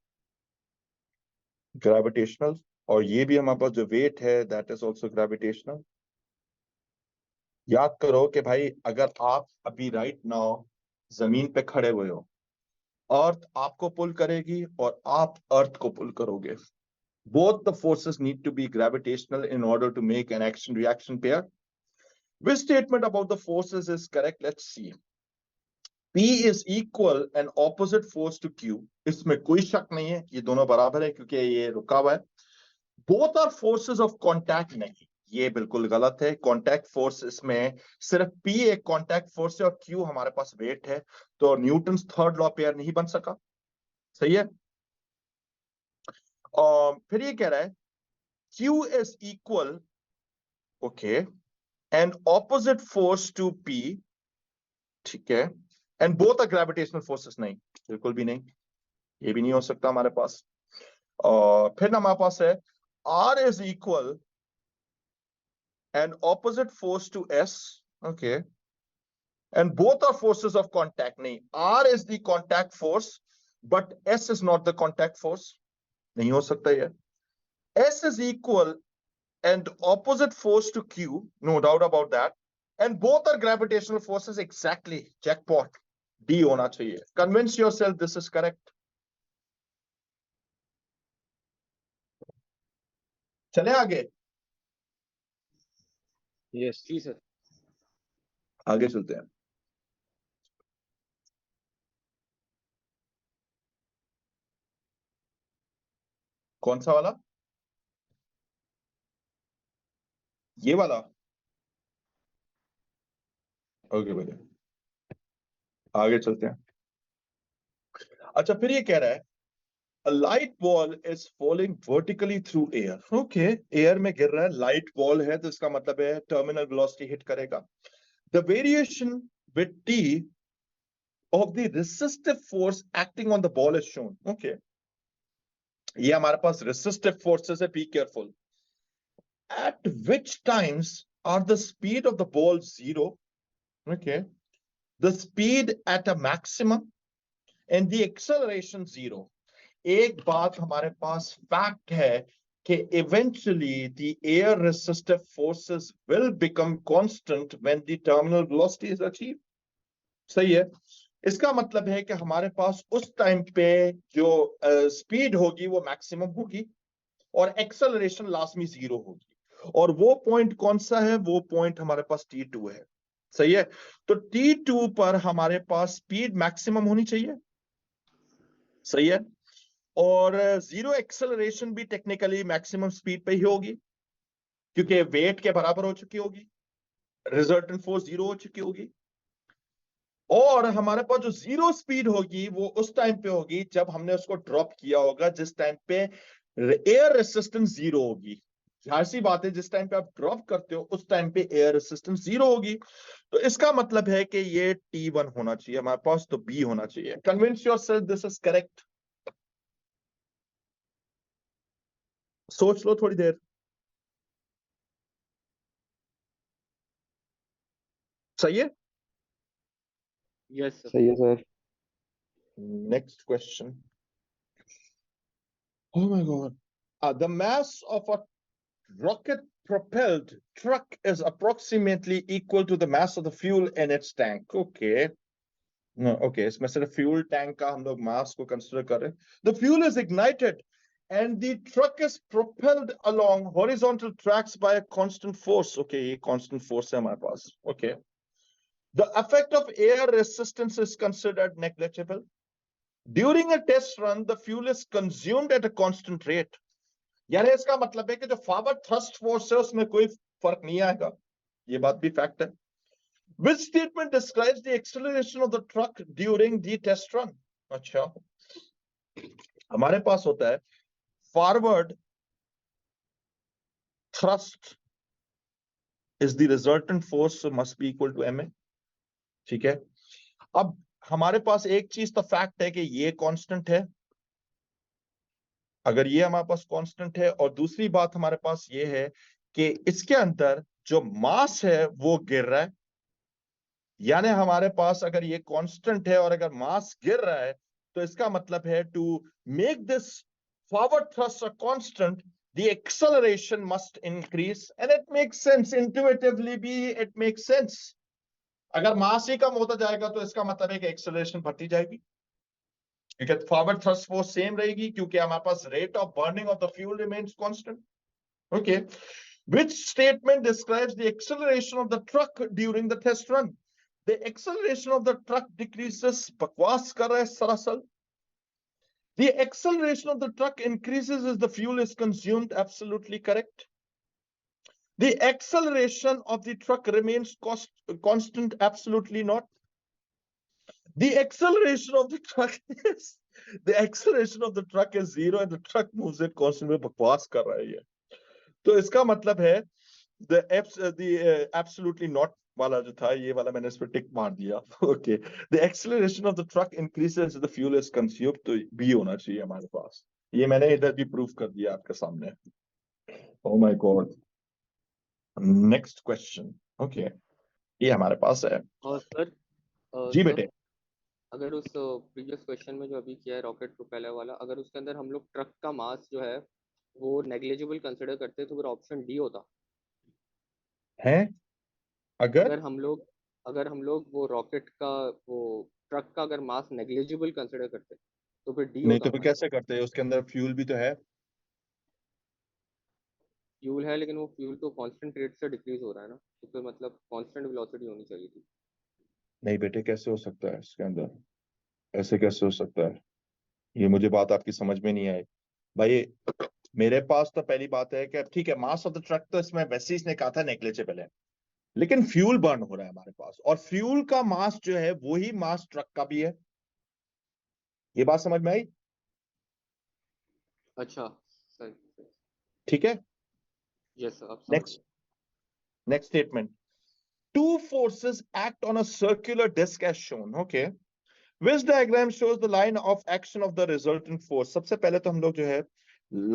ग्रेविटेशनल. और ये भी हमारे पास जो वेट है दैट इज ऑल्सो ग्रेविटेशनल. याद करो कि भाई अगर आप अभी राइट नाउ जमीन पे खड़े हुए हो, अर्थ आपको पुल करेगी और आप अर्थ को पुल करोगे. Both the forces need to be gravitational in order to make an action-reaction pair. Which statement about the forces is correct? Let's see. P is equal and opposite force to Q. इसमें कोई शक नहीं है, ये दोनों बराबर है क्योंकि ये रुका हुआ है. Both are forces of contact. नहीं, ये बिल्कुल गलत है. कॉन्टैक्ट फोर्स इसमें सिर्फ P एक कॉन्टैक्ट फोर्स है और Q हमारे पास वेट है, तो न्यूटन्स थर्ड लॉ पेयर नहीं बन सका. सही है. फिर ये कह रहा है Q is equal, okay, and opposite force to P. ठीक है. And both are gravitational forces. नहीं, बिल्कुल भी नहीं. ये भी नहीं हो सकता हमारे पास. और फिर हमारे पास है R is equal and opposite force to S. Okay. And both are forces of contact. नहीं, R is the contact force, but S is not the contact force. नहीं हो सकता ये. S is equal and opposite force to Q, no doubt about that. And both are gravitational forces. Exactly. Jackpot. D होना चाहिए. Convince yourself this is correct. चले आगे. Yes जी sir. आगे चलते हैं. कौन सा वाला? ये वाला. ओके भैया, आगे चलते हैं. अच्छा, फिर ये कह रहा है A light ball is falling vertically through air. Okay, air में गिर रहा है, light ball है, तो इसका मतलब है terminal velocity hit करेगा. The variation with T of the resistive force acting on the ball is shown. Okay, ये हमारे पास resistive forces है. Be careful. At which times are the speed of the ball zero? Okay, the speed at a maximum and the acceleration zero. एक बात हमारे पास fact है कि eventually the air resistive forces will become constant when the terminal velocity is achieved. सही है. इसका मतलब है कि हमारे पास उस टाइम पे जो स्पीड होगी वो मैक्सिमम होगी और एक्सेलरेशन लाजमी जीरो होगी. और वो पॉइंट कौन सा है? वो पॉइंट हमारे पास T2 है. सही है. तो T2 पर हमारे पास स्पीड मैक्सिमम होनी चाहिए. सही है। और जीरो एक्सेलरेशन भी टेक्निकली मैक्सिमम स्पीड पे ही होगी, क्योंकि वेट के बराबर हो चुकी होगी, रिजल्टेंट फोर्स जीरो हो चुकी होगी। और हमारे पास जो जीरो स्पीड होगी वो उस टाइम पे होगी जब हमने उसको ड्रॉप किया होगा, जिस टाइम पे एयर रेसिस्टेंस जीरो होगी। जाहिर सी बात है, जिस टाइम पे आप ड्रॉप करते हो उस टाइम पे एयर रेसिस्टेंस जीरो होगी। तो इसका मतलब है कि ये T1 होना चाहिए हमारे पास, तो बी होना चाहिए। Convince yourself this is correct. सोच लो थोड़ी देर। सही है। Yes sir. सही है sir. Next question. Oh my God. The mass of a rocket propelled truck is approximately equal to the mass of the fuel in its tank. Okay. No, okay. इसमें सिर्फ fuel tank का हम लोग mass को consider कर रहे हैं. The fuel is ignited and the truck is propelled along horizontal tracks by a constant force. Okay, ये constant force है हमारे पास. Okay. The effect of air resistance is considered negligible. During a test run, the fuel is consumed at a constant rate. यानी इसका मतलब है कि जो forward thrust force है उसमें कोई फर्क नहीं आएगा, ये बात भी फैक्ट है। Which statement describes the acceleration of the truck during the test run? अच्छा, हमारे पास होता है forward thrust is the resultant force must be equal to ma। ठीक है, अब हमारे पास एक चीज तो फैक्ट है कि ये कांस्टेंट है, अगर ये हमारे पास कांस्टेंट है, और दूसरी बात हमारे पास ये है कि इसके अंदर जो मास है वो गिर रहा है। यानी हमारे पास अगर ये कांस्टेंट है और अगर मास गिर रहा है, तो इसका मतलब है to make this forward thrust a constant the acceleration must increase, and it makes sense intuitively भी, it makes sense। अगर मास ही कम होता जाएगा तो इसका मतलब है कि एक्सेलरेशन बढ़ती जाएगी, क्योंकि फॉरवर्ड थ्रस्ट फोर्स सेम रहेगी, क्योंकि हमारे पास rate of burning of the fuel remains constant. Okay, which statement describes the acceleration of the truck during the test run? The acceleration of the truck decreases, बकवास कर रहा है सरासल। The acceleration of the truck increases as the fuel is consumed, absolutely correct। The acceleration of the truck remains constant, absolutely not। The acceleration of the truck is the acceleration of the truck is zero and the truck moves at constant में बकवास कर रहा है ये। तो इसका मतलब है the absolutely not वाला जो था, ये वाला मैंने इस पर टिक मार दिया। Okay, the acceleration of the truck increases as the fuel is consumed, तो बी होना चाहिए हमारे पास। ये मैंने इधर भी प्रूफ कर दिया आपके सामने। oh my god, next question. Okay, ये हमारे पास है। और सर जी सर, बेटे। अगर उस प्रीवियस क्वेश्चन में जो अभी किया है रॉकेट प्रोपेलर वाला, अगर उसके अंदर हम लोग ट्रक का मास जो है वो नेग्लिजिबल कंसिडर करते तो फिर ऑप्शन डी होता। हैं अगर अगर हम लोग वो रॉकेट का वो ट्रक का अगर मास नेग्लिजिबल कंसिडर करते तो फिर डी नहीं होता तो फिर हमारे कैसे पास। करते हैं, उसके अंदर फ्यूल भी तो है। फ्यूल है लेकिन वो फ्यूल तो कांस्टेंट रेट से डिक्रीज हो रहा है ना, तो फिर मतलब कांस्टेंट वेलोसिटी होनी चाहिए थी। नहीं बेटे, कैसे हो सकता है इसके अंदर, ऐसे कैसे हो सकता है, ये मुझे बात आपकी समझ में नहीं आई भाई। मेरे पास तो पहली बात है कि ठीक है, मास ऑफ द ट्रक तो इसमें वैसे इसने कहा था नेग्लिजिबल है, लेकिन फ्यूल बर्न हो रहा है हमारे पास, और फ्यूल का मास जो है वही मास ट्रक का भी है। ये बात समझ में आई? अच्छा सही। ठीक है। यस सर, अब समझ नेक्स्ट, गए। Next statement. Two forces act on a circular disk as shown. Okay. Which diagram shows the line of action of the resultant force? सबसे पहले तो हम लोग जो है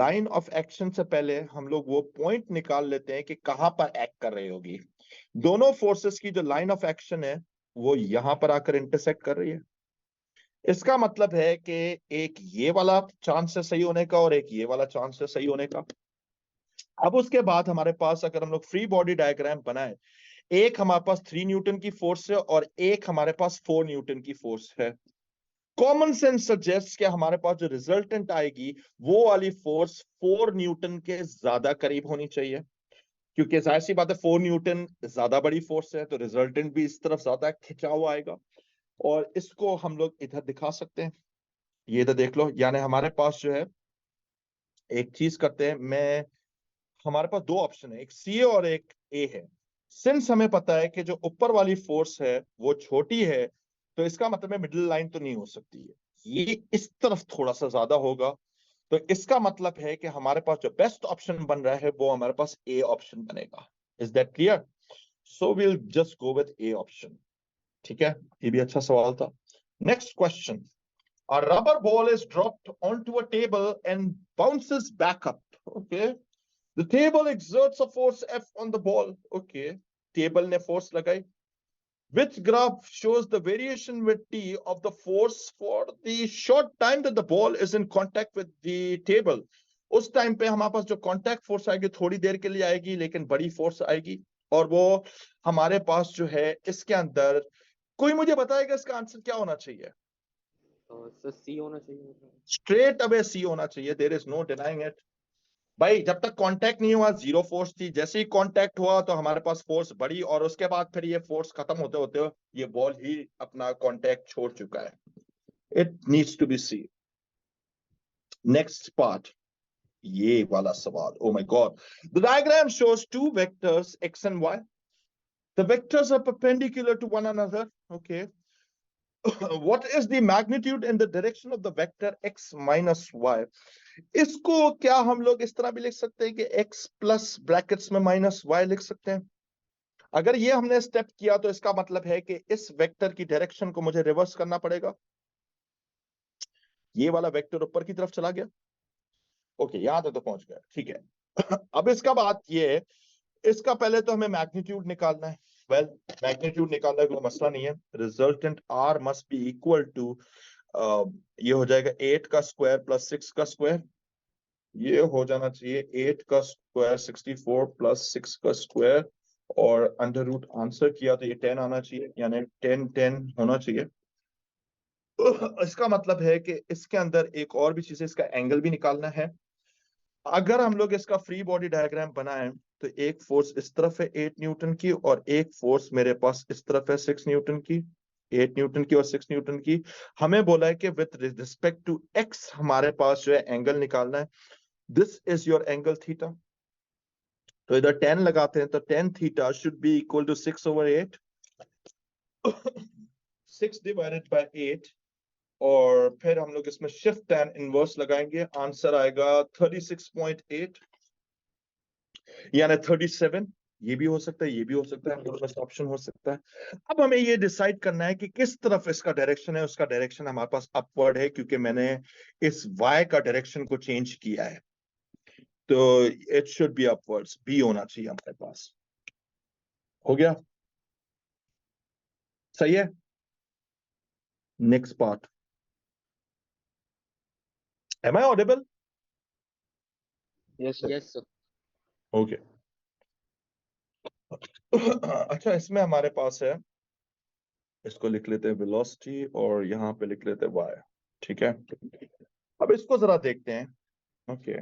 लाइन ऑफ एक्शन से पहले हम लोग वो पॉइंट निकाल लेते हैं कि कहां पर एक्ट कर रही होगी। दोनों फोर्सेस की जो लाइन ऑफ एक्शन है वो यहां पर आकर इंटरसेक्ट कर रही है। इसका मतलब है कि एक ये वाला चांस है सही होने का और एक ये वाला चांस है सही होने का। अब उसके बाद हमारे पास अगर हम लोग फ्री बॉडी डायग्राम बनाए, एक हमारे पास 3 न्यूटन की फोर्स है और एक हमारे पास 4 न्यूटन की फोर्स है। कॉमन सेंस सजेस्ट कि हमारे पास जो रिजल्टेंट आएगी वो वाली फोर्स 4 न्यूटन के ज्यादा करीब होनी चाहिए, क्योंकि जाहिर सी बात है 4 न्यूटन ज्यादा बड़ी फोर्स है, तो रिजल्टेंट भी इस तरफ ज्यादा खिंचा हुआ आएगा। और इसको हम लोग इधर दिखा सकते हैं, ये तो देख लो, यानी हमारे पास जो है एक चीज करते हैं, मैं हमारे पास दो ऑप्शन है, एक सी है और एक ए है। सिंस हमें पता है कि जो ऊपर वाली फोर्स है वो छोटी है, तो इसका मतलब है मिडिल लाइन तो नहीं हो सकती है, ये इस तरफ थोड़ा सा ज्यादा होगा। तो इसका मतलब है कि हमारे पास जो बेस्ट ऑप्शन बन रहा है वो हमारे पास ए ऑप्शन बनेगा। Is that clear? So will just go with A option. ठीक है, ये भी अच्छा सवाल था। Next question. A rubber ball is dropped onto a table and bounces back up. Okay. The table exerts a force F on the ball. Okay. Table ने force लगाई. Which graph shows the variation with T of the force for the short time that the ball is in contact with the table? उस time पे हमारे पास जो contact force आएगी थोड़ी देर के लिए आएगी, लेकिन बड़ी फोर्स आएगी, और वो हमारे पास जो है इसके अंदर, कोई मुझे बताएगा इसका आंसर क्या होना चाहिए? सर सी होना चाहिए। स्ट्रेट अवे सी होना चाहिए, there is no denying it. भाई जब तक कांटेक्ट नहीं हुआ जीरो फोर्स थी, जैसे ही कांटेक्ट हुआ तो हमारे पास फोर्स बढ़ी, और उसके बाद फिर ये फोर्स खत्म होते होते ये बॉल ही अपना कांटेक्ट छोड़ चुका है। It needs to be C. Next part, ये वाला सवाल, oh my god. The diagram shows two vectors x and y. The vectors are perpendicular to one another. Okay. What is the magnitude in the direction of the vector x minus y? इसको क्या हम लोग इस तरह भी लिख सकते हैं कि x प्लस ब्रैकेट्स में माइनस y लिख सकते हैं? अगर ये हमने स्टेप किया तो इसका मतलब है कि इस वेक्टर की डायरेक्शन को मुझे रिवर्स करना पड़ेगा। ये वाला वेक्टर ऊपर की तरफ चला गया। ओके, यहां तक तो पहुंच गया, ठीक है। अब इसका बात ये है, इसका पहले तो हमें मैग्नीट्यूड निकालना है। वेल, मैग्नीट्यूड निकालना कोई मसला नहीं है। Resultant r must be equal to, ये हो जाएगा 8 का स्क्वायर प्लस 6 का स्क्वायर। ये हो जाना चाहिए 8 का स्क्वायर 64 प्लस 6 का स्क्वायर, और अंडर रूट आंसर किया तो ये 10 आना चाहिए, यानी 10 10 होना चाहिए। इसका मतलब है कि इसके अंदर एक और भी चीज है, इसका एंगल भी निकालना है। अगर हम लोग इसका फ्री बॉडी डायग्राम बनाएं तो एक फोर्स इस तरफ है 8 न्यूटन की, और एक फोर्स मेरे पास इस तरफ है 6 न्यूटन की। 8 न्यूटन की और 6 न्यूटन की। हमें बोला है कि विद रिस्पेक्ट टू एक्स हमारे पास जो है एंगल निकालना है। This is your angle theta. तो इधर 10 लगाते हैं तो 10 theta should be equal to 6/8। 6 divided by 8, और फिर हम लोग इसमें शिफ्ट tan इनवर्स लगाएंगे, आंसर आएगा 36.8, यानी 37। ये भी हो सकता है, ये भी हो सकता है, दोनों में से ऑप्शन हो सकता है। अब हमें ये डिसाइड करना है कि किस तरफ इसका डायरेक्शन है। उसका डायरेक्शन हमारे पास अपवर्ड है, क्योंकि मैंने इस y का डायरेक्शन को चेंज किया है, तो it should be upwards, be होना चाहिए हमारे पास। हो गया, सही है। Next part, am I audible? Yes sir. Yes sir. Okay. अच्छा, इसमें हमारे पास है, इसको लिख लेते हैं वेलोसिटी, और यहाँ पे लिख लेते हैं y। ठीक है, अब इसको जरा देखते हैं। Okay,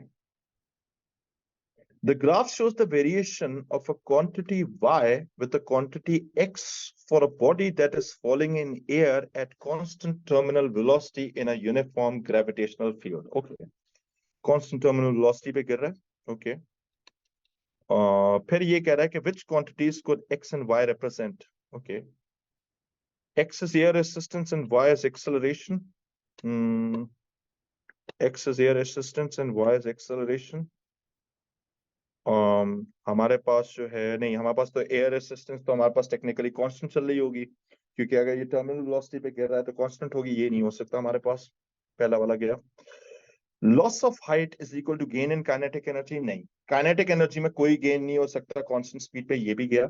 the graph shows the variation of a quantity y with a quantity x for a body that is falling in air at constant terminal velocity in a uniform gravitational field. Okay, constant terminal velocity पे गिर रहा है। Okay, फिर ये कह रहा है कि which quantities could x and y represent? Okay, x is air resistance and y is acceleration. X is air resistance and y is acceleration. हमारे पास जो है, नहीं हमारे पास तो एयर रेसिस्टेंस तो हमारे पास टेक्निकली कांस्टेंट चल रही होगी, क्योंकि अगर ये टर्मिनल वेलोसिटी पे गिर रहा है तो कांस्टेंट होगी, ये नहीं हो सकता हमारे पास। पहला वाला गया। Loss of height is equal to gain in kinetic energy, नहीं, काइनेटिक एनर्जी में कोई गेन नहीं हो सकता कांस्टेंट स्पीड पे, ये भी गया,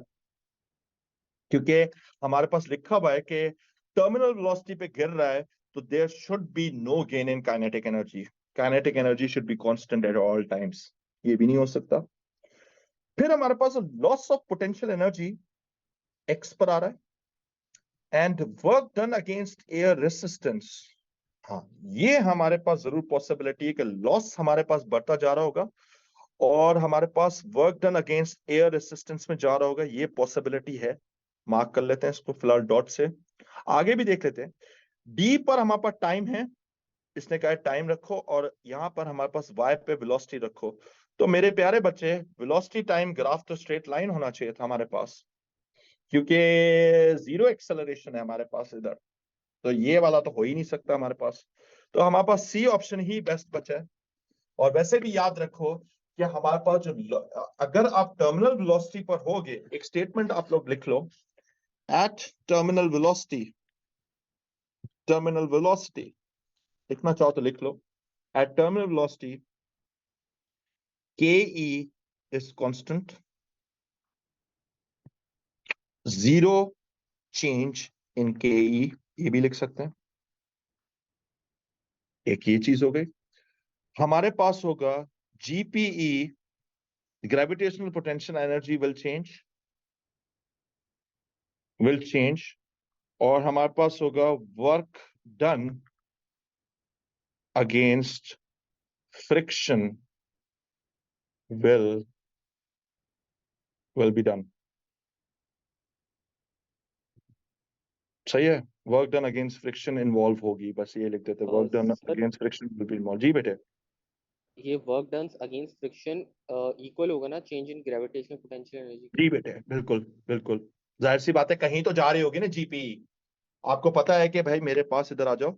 क्योंकि हमारे पास लिखा हुआ है कि टर्मिनल वेलोसिटी पे गिर रहा है तो there should be no gain in kinetic energy. Kinetic energy should be constant at all times, ये भी नहीं हो सकता। फिर हमारे पास loss of potential energy X पर आ रहा है, and work done against air resistance. हाँ, ये हमारे पास जरूर पॉसिबिलिटी है कि लॉस हमारे पास बढ़ता जा रहा होगा, और हमारे पास work done against air resistance में जा रहा होगा, ये पॉसिबिलिटी है। मार्क कर लेते हैं इसको फिलहाल डॉट से। आगे भी देख लेते हैं। डी पर हमारे पास टाइम है इसने कहा टाइम रखो और यहाँ पर हमारे पास y पे वेलोसिटी रखो। तो मेरे प्यारे बच्चे, वेलोसिटी टाइम ग्राफ तो स्ट्रेट लाइन होना चाहिए था हमारे पास, क्योंकि जीरो एक्सेलरेशन है हमारे पास इधर, तो ये वाला तो हो ही नहीं सकता हमारे पास। तो हमारे पास सी ऑप्शन ही बेस्ट बचा है। और वैसे भी याद रखो कि हमारे पास जो, अगर आप टर्मिनल वेलोसिटी पर होगे, एक स्टेटमेंट आप लोग लिख लो, एट टर्मिनल वेलोसिटी लिखना चाहो तो लिख लो, at terminal velocity ke is constant, zero change in ke, ये भी लिख सकते हैं। एक ये चीज हो गई। हमारे पास होगा GPE, gravitational potential energy will change, और हमारे पास होगा work done against friction will be done। सही है, work done against friction involve होगी, बस ये लिख देते, work done sir against friction will be involve. जी बेटे। ये work done against friction equal होगा ना change in gravitational potential energy के? जी बेटे, बिल्कुल बिल्कुल, जाहिर सी बात है, कहीं तो जा रही होगी ना जीपीई। आपको पता है कि भाई मेरे पास इधर आ जाओ,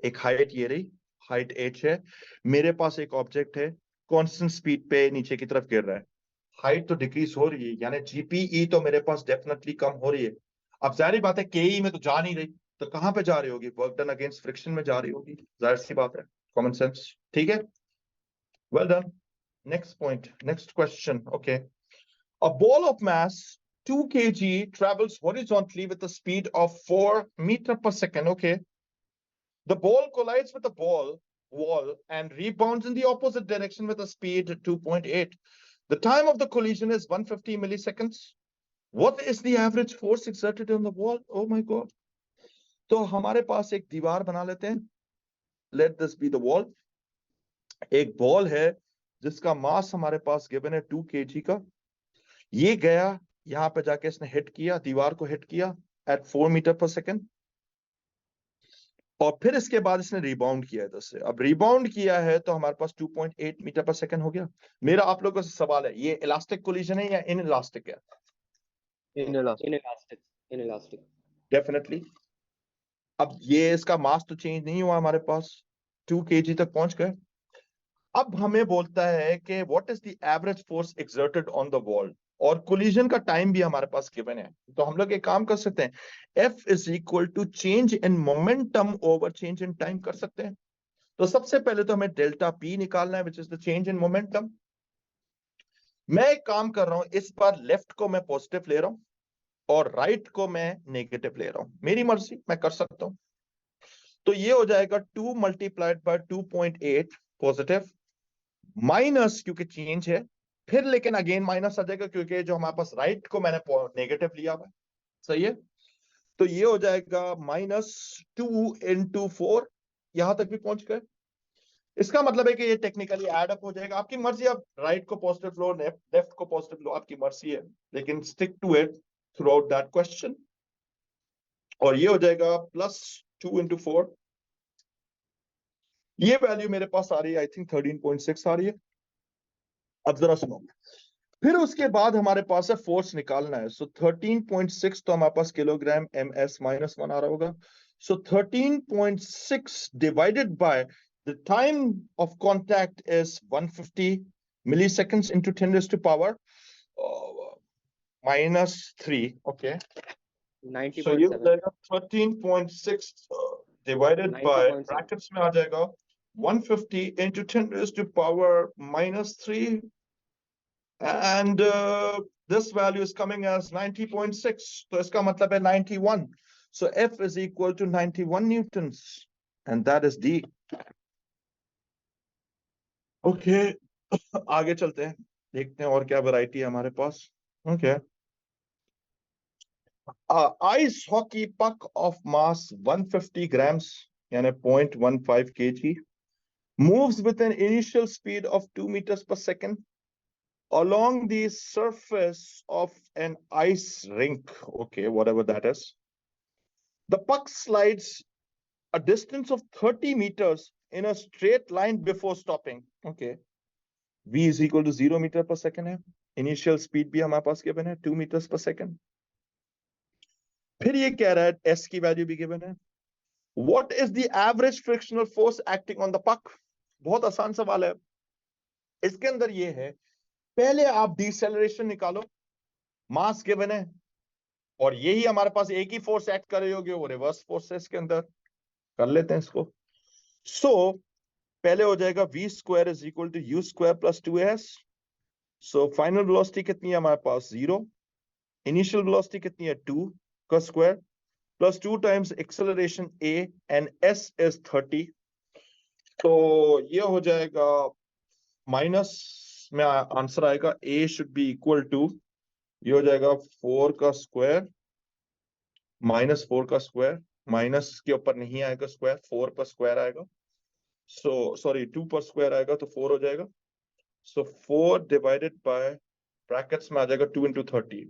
एक हाइट ये रही, हाइट h है, मेरे पास एक ऑब्जेक्ट है, कांस्टेंट स्पीड पे नीचे की तरफ गिर रहा है, हाइट तो डिक्रीज हो रही है, यानी जीपीई तो मेरे पास डेफिनेटली कम हो रही है। अब जाहिर बात है केई में तो जा नहीं रही, तो कहां पे जा रही होगी? वर्क डन अगेंस्ट फ्रिक्शन में जा रही होगी, जाहिर सी बात है, कॉमन सेंस। ठीक है, well done. Next point, next question. Okay, a ball of mass 2 kg travels horizontally with a speed of 4 meter per second. Okay, the ball collides with the wall and rebounds in the opposite direction with a speed 2.8. The time of the collision is 150 milliseconds. What is the average force exerted on the wall? Oh my God. तो हमारे पास एक दीवार बना लेते हैं, let this be the wall। एक ball है जिसका मास हमारे पास गिवन है 2 kg का, ये गया यहां पे जाके इसने हिट किया, दीवार को हिट किया एट 4 मीटर पर सेकेंड, और फिर इसके बाद इसने रिबाउंड किया इधर से। अब रिबाउंड किया है तो हमारे पास 2.8 मीटर पर सेकेंड हो गया। मेरा आप लोगों से सवाल है, ये इलास्टिक कोलिजन है या इन इलास्टिक है? In elastic. डेफिनेटली। अब ये इसका मास तो चेंज नहीं हुआ हमारे पास, 2 kg तक पहुंच गए। अब हमें बोलता है कि what is the average force exerted on the wall, और कोलिजन का टाइम भी हमारे पास गिवन है। तो हम लोग एक काम कर सकते हैं, F is equal to change in momentum over change in time कर सकते हैं। तो सबसे पहले तो हमें डेल्टा P निकालना है, विच is the change in momentum. मैं एक काम कर रहा हूं, इस बार लेफ्ट को मैं पॉजिटिव ले रहा हूं और राइट को मैं नेगेटिव ले रहा हूं, मेरी मर्जी, मैं कर सकता हूं। तो ये हो जाएगा 2 मल्टीप्लाइड बाय 2.8 पॉजिटिव, माइनस क्योंकि चेंज है, फिर लेकिन अगेन माइनस आ जाएगा क्योंकि जो हमारे पास राइट को मैंने नेगेटिव लिया हुआ है। सही है, तो ये हो जाएगा -2 × 4, यहां तक भी पहुंच गए। इसका मतलब है कि ये टेक्निकली एड अप हो जाएगा, आपकी मर्जी, आप राइट को पॉजिटिव लो, लेफ्ट को पॉजिटिव लो, आपकी मर्जी है, लेकिन stick to it throughout that question. और ये हो जाएगा +2 × 4, ये वैल्यू मेरे पास आ रही है, आई थिंक 13.6 आ रही है। अब जरा सुनो, फिर उसके बाद हमारे पास है फोर्स निकालना है। सो 13.6 तो हमारे पास किलोग्राम ms-1 आ रहा होगा। So 13.6 divided by the time of contact is 150 milliseconds into 10 raised to power -3. Okay, so ये हो 90.7। जाएगा 13.6 डिवाइडेड बाय, 90.7। ब्रैकेट्स में आ जाएगा 150 into 10 raised to power -3, and this value is coming as 90.6, so इसका मतलब है 91, so F is equal to 91 newtons, and that is D. Okay, आगे चलते हैं, देखते हैं और क्या वैरायटी है हमारे पास। Okay, ice hockey puck of mass 150 grams यानी 0.15 kg moves with an initial speed of 2 meters per second along the surface of an ice rink, okay, whatever that is. The puck slides a distance of 30 meters in a straight line before stopping. Okay. V is equal to 0 metre पर second है. Initial speed भी हमारे पास given है 2 metres पर second. फिर ये कह रहा है S की वैल्यू भी गिवन है. What is the average frictional force acting on the puck? बहुत आसान सवाल है. इसके अंदर ये है, पहले आप डिसेलरेशन निकालो, मास गिवन है, और यही हमारे पास एक ही फोर्स एक्ट कर रही होगी, वो रिवर्स फोर्स है. इसके अंदर कर लेते हैं इसको. सो पहले हो जाएगा v square is equal to u square plus 2s. So final velocity कितनी है हमारे पास 0. इनिशियल वेलोसिटी कितनी है 2 का square plus 2 times acceleration a and s is 30. तो ये हो जाएगा माइनस में आंसर आएगा a should be equal to, ये हो जाएगा 4 का स्क्वायर माइनस 4 का स्क्वायर, माइनस के ऊपर नहीं आएगा स्क्वायर, 4 पर स्क्वायर आएगा. सो सॉरी 2 पर स्क्वायर आएगा तो 4 हो जाएगा. सो 4 डिवाइडेड बाय ब्रैकेट्स में आ जाएगा 2 इंटू 30.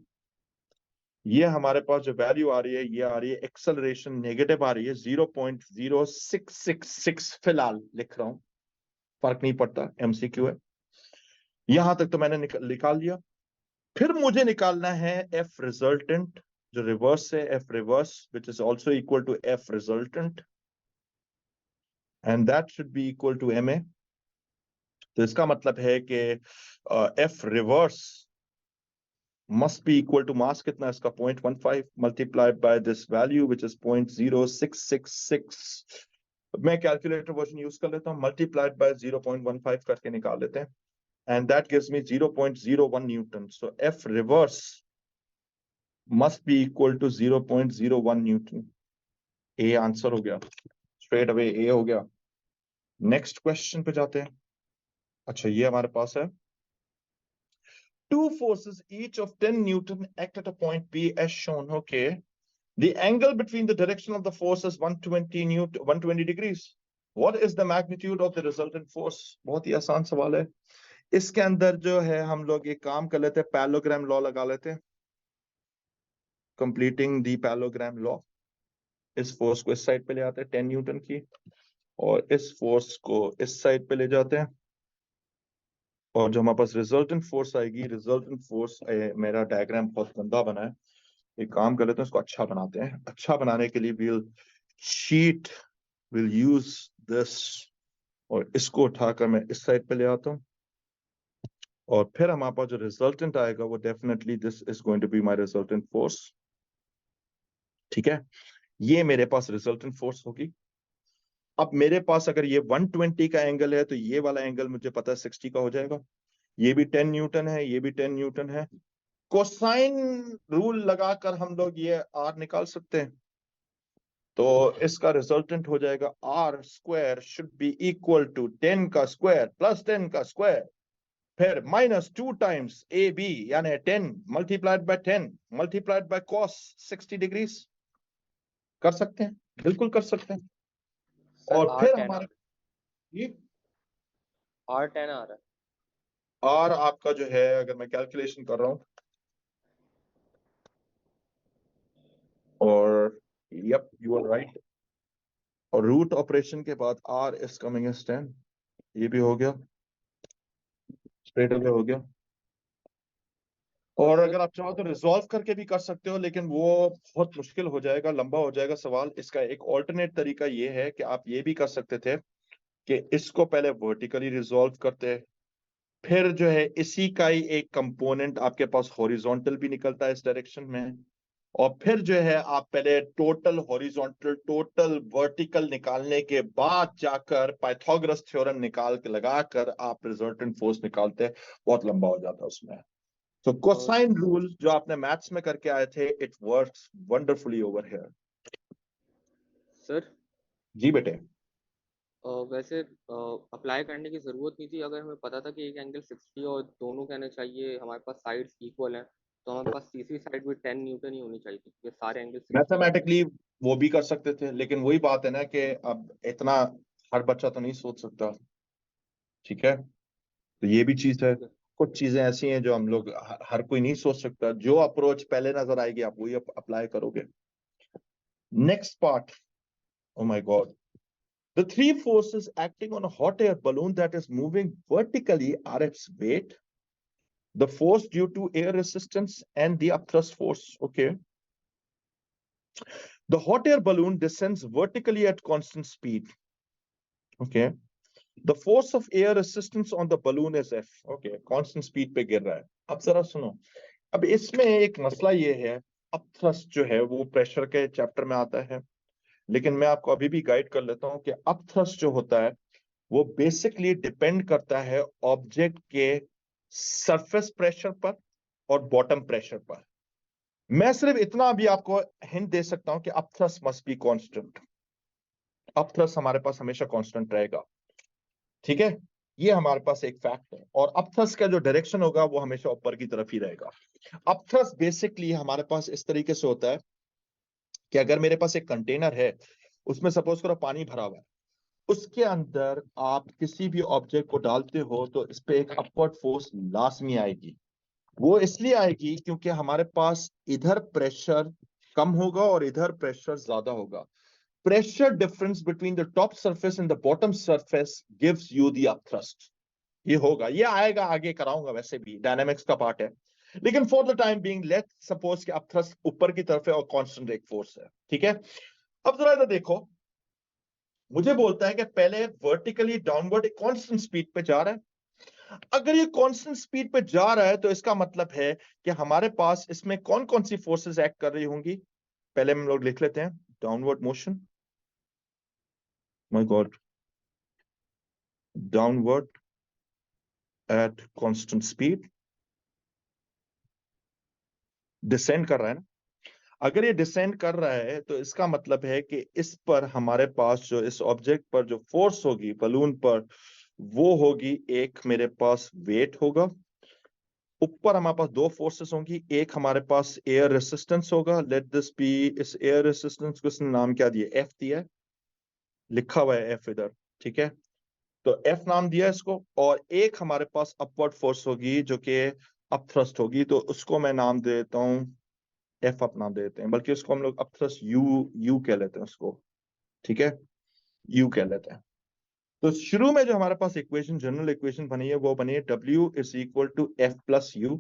ये हमारे पास जो वैल्यू आ रही है, ये आ रही है एक्सेलरेशन नेगेटिव आ रही है 0.0666. फिलहाल लिख रहा हूं, फर्क नहीं पड़ता, एमसीक्यू है. यहां तक तो मैंने निकाल लिया. फिर मुझे निकालना है एफ रिजल्टेंट, जो रिवर्स है, F reverse which is also equal to F resultant, and that should be equal to M A. तो इसका मतलब है कि F reverse must be equal to mass कितना है इसका 0.15 multiplied by this value which is 0.0666. मैं कैलकुलेटर वर्जन यूज कर लेता हूं, multiplied by 0.15 करके निकाल लेते हैं, and that gives me 0.01 Newton. So F reverse must be equal to 0.01 Newton. A answer हो गया, straight away A हो गया. नेक्स्ट क्वेश्चन पे जाते हैं. अच्छा, ये हमारे पास है two forces each of 10 Newton act at a point B as shown. Okay, the angle between the direction of the force is 120 Newton, 120 degrees. What is the magnitude of the resultant force? बहुत ही आसान सवाल है. इसके अंदर जो है हम लोग एक काम कर लेते हैं, पैरेललोग्राम लॉ लगा लेते हैं. Completing the parallelogram law. इस फोर्स को इस साइड पे ले आते हैं 10 न्यूटन की, और इस फोर्स को इस साइड पे ले जाते हैं, और जो हमारे पास रिजल्टेंट फोर्स आएगी, रिजल्टेंट फोर्स, मेरा डायग्राम बहुत गंदा बना है, एक काम कर लेते हैं, इसको अच्छा बनाते हैं. अच्छा बनाने के लिए विल यूज दिस, और इसको उठाकर मैं इस साइड पे ले आता हूं, और फिर हमारे पास जो रिजल्टेंट आएगा वो definitely this is going to be my resultant force. ठीक है, ये मेरे पास रिजल्टेंट फोर्स होगी. अब मेरे पास अगर ये 120 का एंगल है तो ये वाला एंगल मुझे पता है 60 का हो जाएगा. ये भी 10 न्यूटन है, ये भी 10 न्यूटन है. कोसाइन रूल लगाकर हम लोग ये आर निकाल सकते हैं. तो इसका रिजल्टेंट हो जाएगा R square should be equal to 10 का स्क्वायर प्लस 10 का स्क्वायर, फिर माइनस 2 टाइम्स ए बी, यानी 10 multiplied by 10 multiplied by cos 60 degrees. कर सकते हैं, बिल्कुल कर सकते हैं. और फिर हमारे ये R10 आ रहा है. आर आपका जो है, अगर मैं कैलकुलेशन कर रहा हूं, और यप यू आर राइट, और रूट ऑपरेशन के बाद आर इज कमिंग एज 10. ये भी हो गया, स्ट्रेट अवे हो गया. और अगर आप चाहो तो रिजॉल्व करके भी कर सकते हो, लेकिन वो बहुत मुश्किल हो जाएगा, लंबा हो जाएगा सवाल. इसका एक ऑल्टरनेट तरीका ये है कि आप ये भी कर सकते थे कि इसको पहले वर्टिकली रिजॉल्व करते, फिर जो है इसी का ही एक कंपोनेंट आपके पास हॉरिजॉन्टल भी निकलता है इस डायरेक्शन में, और फिर जो है आप पहले टोटल हॉरिजॉन्टल टोटल वर्टिकल निकालने के बाद जाकर पाइथागोरस थ्योरम निकाल के लगाकर आप रिजल्टेंट फोर्स निकालते हैं. बहुत लंबा हो जाता है उसमें. तो कोसाइन रूल जो आपने मैथ्स में करके आए थे, it works wonderfully over here. Sir जी बेटे. वैसे अप्लाई करने की ज़रूरत नहीं थी, अगर हमें पता था कि एक एंगल 60 और दोनों कहने चाहिए, हमारे पास साइड्स इक्वल हैं, तो हमारे पास तीसरी साइड भी 10 न्यूटन ही होनी चाहिए थी, ये सारे एंगल 60 मैथमेटिकली वो भी कर सकते थे, लेकिन वही बात है ना कि अब इतना हर बच्चा तो नहीं सोच सकता. ठीक है, तो ये भी चीज है. कुछ चीजें ऐसी हैं जो हम लोग हर कोई नहीं सोच सकता. जो अप्रोच पहले नजर आएगी आप वही अप्लाई करोगे. Next part, Oh my God. The three forces acting on a hot air balloon that is moving vertically are its weight, the force due to air resistance, and the upthrust force. Okay. The hot air balloon descends vertically at constant speed. Okay. The force of air resistance on the balloon is F. Okay. Constant speed पे गिर रहा है. अब जरा सुनो. अब इसमें एक मसला ये है, अपथ्रस्ट जो है वो प्रेशर के चैप्टर में आता है, लेकिन मैं आपको अभी भी गाइड कर लेता हूं कि अपथ्रस्ट जो होता है वो बेसिकली डिपेंड करता है ऑब्जेक्ट के सरफेस प्रेशर पर और बॉटम प्रेशर पर. मैं सिर्फ इतना भी आपको हिंट दे सकता हूं कि upthrust must be constant. Upthrust हमारे पास हमेशा कांस्टेंट रहेगा. ठीक है, ये हमारे पास एक फैक्ट है. और अपथ्रस्ट का जो डायरेक्शन होगा वो हमेशा ऊपर की तरफ ही रहेगा. अपथ्रस्ट बेसिकली हमारे पास इस तरीके से होता है कि अगर मेरे पास एक कंटेनर है, उसमें सपोज करो पानी भरा हुआ है, उसके अंदर आप किसी भी ऑब्जेक्ट को डालते हो तो इस पे एक अपवर्ड फोर्स लाजमी आएगी. वो इसलिए आएगी क्योंकि हमारे पास इधर प्रेशर कम होगा और इधर प्रेशर ज्यादा होगा. Pressure difference between the top surface and the bottom surface gives you the upthrust. ये होगा, ये आएगा, आगे कराऊंगा, वैसे भी डायनामिक्स का पार्ट है. लेकिन for the time being let suppose कि अपथ्रस्ट ऊपर की तरफ है और कांस्टेंट एक फोर्स है. ठीक है, अब जरा इधर देखो, मुझे बोलता है कि पहले वर्टिकली डाउनवर्ड एक कांस्टेंट स्पीड पे जा रहा है. अगर ये कांस्टेंट स्पीड पे जा रहा है तो इसका मतलब है कि हमारे पास इसमें कौन कौन सी फोर्सेस एक्ट कर रही होंगी. पहले हम लोग लिख लेते हैं downward motion. My God, downward eight constant speed. Descend कर रहा है ना. अगर ये डिसेंड कर रहा है तो इसका मतलब है कि इस पर हमारे पास जो इस ऑब्जेक्ट पर जो फोर्स होगी बलून पर, वो होगी, एक मेरे पास वेट होगा, ऊपर हमारे पास दो फोर्सेस होंगी, एक हमारे पास एयर रेसिस्टेंस होगा. लेट दिस बी, इस एयर रेसिस्टेंस को इसने नाम क्या दिया, एफ दिया है, लिखा हुआ है एफ इधर. ठीक है, तो एफ नाम दिया इसको. और एक हमारे पास अपवर्ड फोर्स होगी जो कि अपथ्रस्ट होगी, तो उसको मैं नाम दे देता हूं एफ, अप नाम दे देते हैं, बल्कि उसको हम लोग अपथ्रस्ट यू यू कह लेते हैं उसको. ठीक है, यू कह लेते हैं. तो शुरू में जो हमारे पास इक्वेशन, जनरल इक्वेशन बनी है, वो बनी है W is equal to F plus U.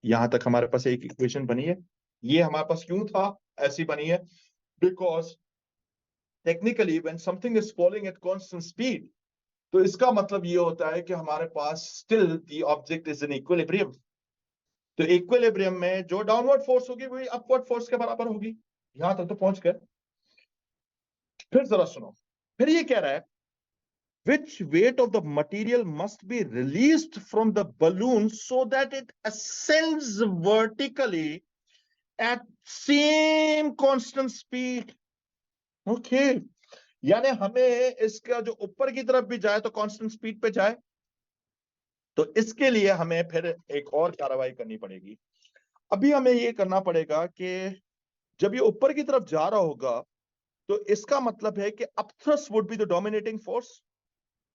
यहां तक हमारे पास एक इक्वेशन बनी है. ये हमारे पास क्यों था, ऐसी बनी है because technically when something is falling at constant speed, तो इसका मतलब ये होता है कि हमारे पास still the object is in equilibrium. तो इक्विलिब्रियम में जो डाउनवर्ड फोर्स होगी वही अपवर्ड फोर्स के बराबर होगी. यहां तक तो पहुंच गए. फिर जरा सुनो, फिर ये कह रहा है which weight of the material must be released from the balloon so that it ascends vertically at same constant speed. Okay, यानी हमें इसका जो ऊपर की तरफ भी जाए तो कांस्टेंट स्पीड पे जाए. तो इसके लिए हमें फिर एक और कार्रवाई करनी पड़ेगी. अभी हमें ये करना पड़ेगा कि जब ये ऊपर की तरफ जा रहा होगा तो इसका मतलब है कि upthrust would be the dominating force.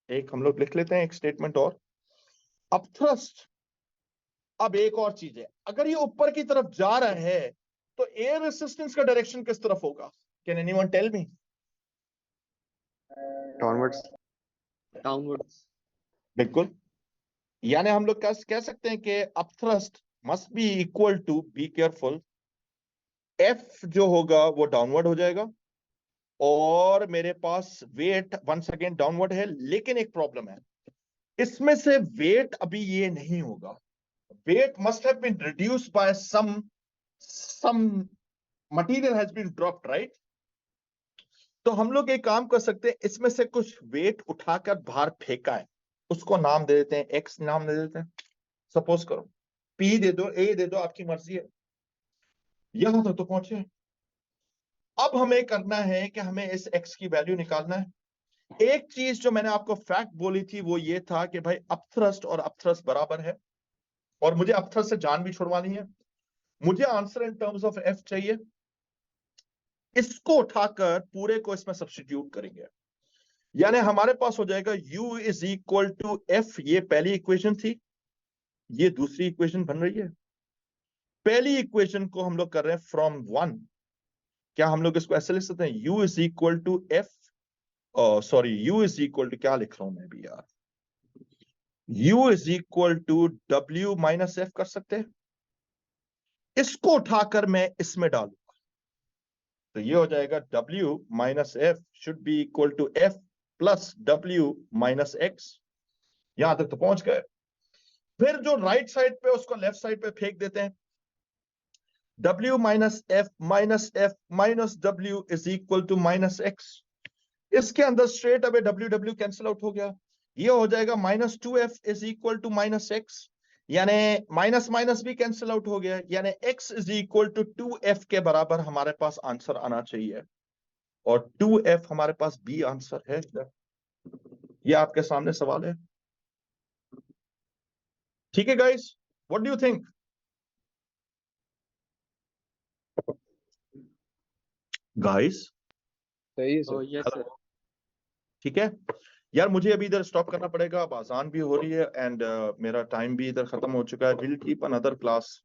एक हम लोग लिख लेते हैं एक स्टेटमेंट और, अपथ्रस्ट. अब एक और चीज है, अगर ये ऊपर की तरफ जा रहा है तो एयर रेसिस्टेंस का डायरेक्शन किस तरफ होगा. Can anyone tell me. Downwards. Downwards. बिल्कुल, यानी हम लोग कह सकते हैं कि upthrust must be equal to, be careful, F जो होगा वो डाउनवर्ड हो जाएगा और मेरे पास वेट वंस अगेन डाउनवर्ड है. लेकिन एक प्रॉब्लम है, इसमें से वेट अभी ये नहीं होगा. weight must have been reduced by some material has been dropped, right? तो हम लोग एक काम कर सकते हैं, इसमें से कुछ वेट उठाकर बाहर फेंका है, उसको नाम दे देते हैं, एक्स नाम दे देते हैं. सपोज करो पी दे दो, ए दे दो, आपकी मर्जी है. यहां तक तो पहुंचे. अब हमें करना है कि हमें इस एक्स की वैल्यू निकालना है. एक चीज जो मैंने आपको फैक्ट बोली थी वो ये था कि भाई अपथ्रस्ट और अपथ्रस्ट बराबर है, और मुझे अपथ्रस्ट से जान भी छुड़वानी है. मुझे answer in terms of F चाहिए. इसको उठाकर पूरे को इसमें सब्स्टिट्यूट करेंगे, यानी हमारे पास हो जाएगा u is equal to F. ये पहली इक्वेशन थी, ये दूसरी इक्वेशन बन रही है. पहली इक्वेशन को हम लोग कर रहे हैं फ्रॉम 1, क्या हम लोग इसको ऐसे लिख सकते हैं, u is equal to F, sorry u is equal to, क्या लिख रहा हूं मैं भी यार, u is equal to w minus F कर सकते हैं। इसको उठाकर मैं इसमें डालूंगा तो ये हो जाएगा w minus F should be equal to F plus w minus X. यहां तक तो पहुंच गए। फिर जो राइट साइड पे उसको लेफ्ट साइड पे फेंक देते हैं, w minus F minus w is equal to minus X. इसके अंदर straight away W W cancel out हो गया, ये हो जाएगा minus two F is equal to minus X, यानी माइनस माइनस भी कैंसिल आउट हो गया, यानी x is equal to 2f के बराबर हमारे पास आंसर आना चाहिए, और 2f हमारे पास बी आंसर है। ये आपके सामने सवाल है। ठीक है guys, what do you think? Guys सही है सर। Yes sir. ठीक है यार, मुझे अभी इधर स्टॉप करना पड़ेगा, अब अजान भी हो रही है एंड मेरा टाइम भी इधर खत्म हो चुका है। Will keep another class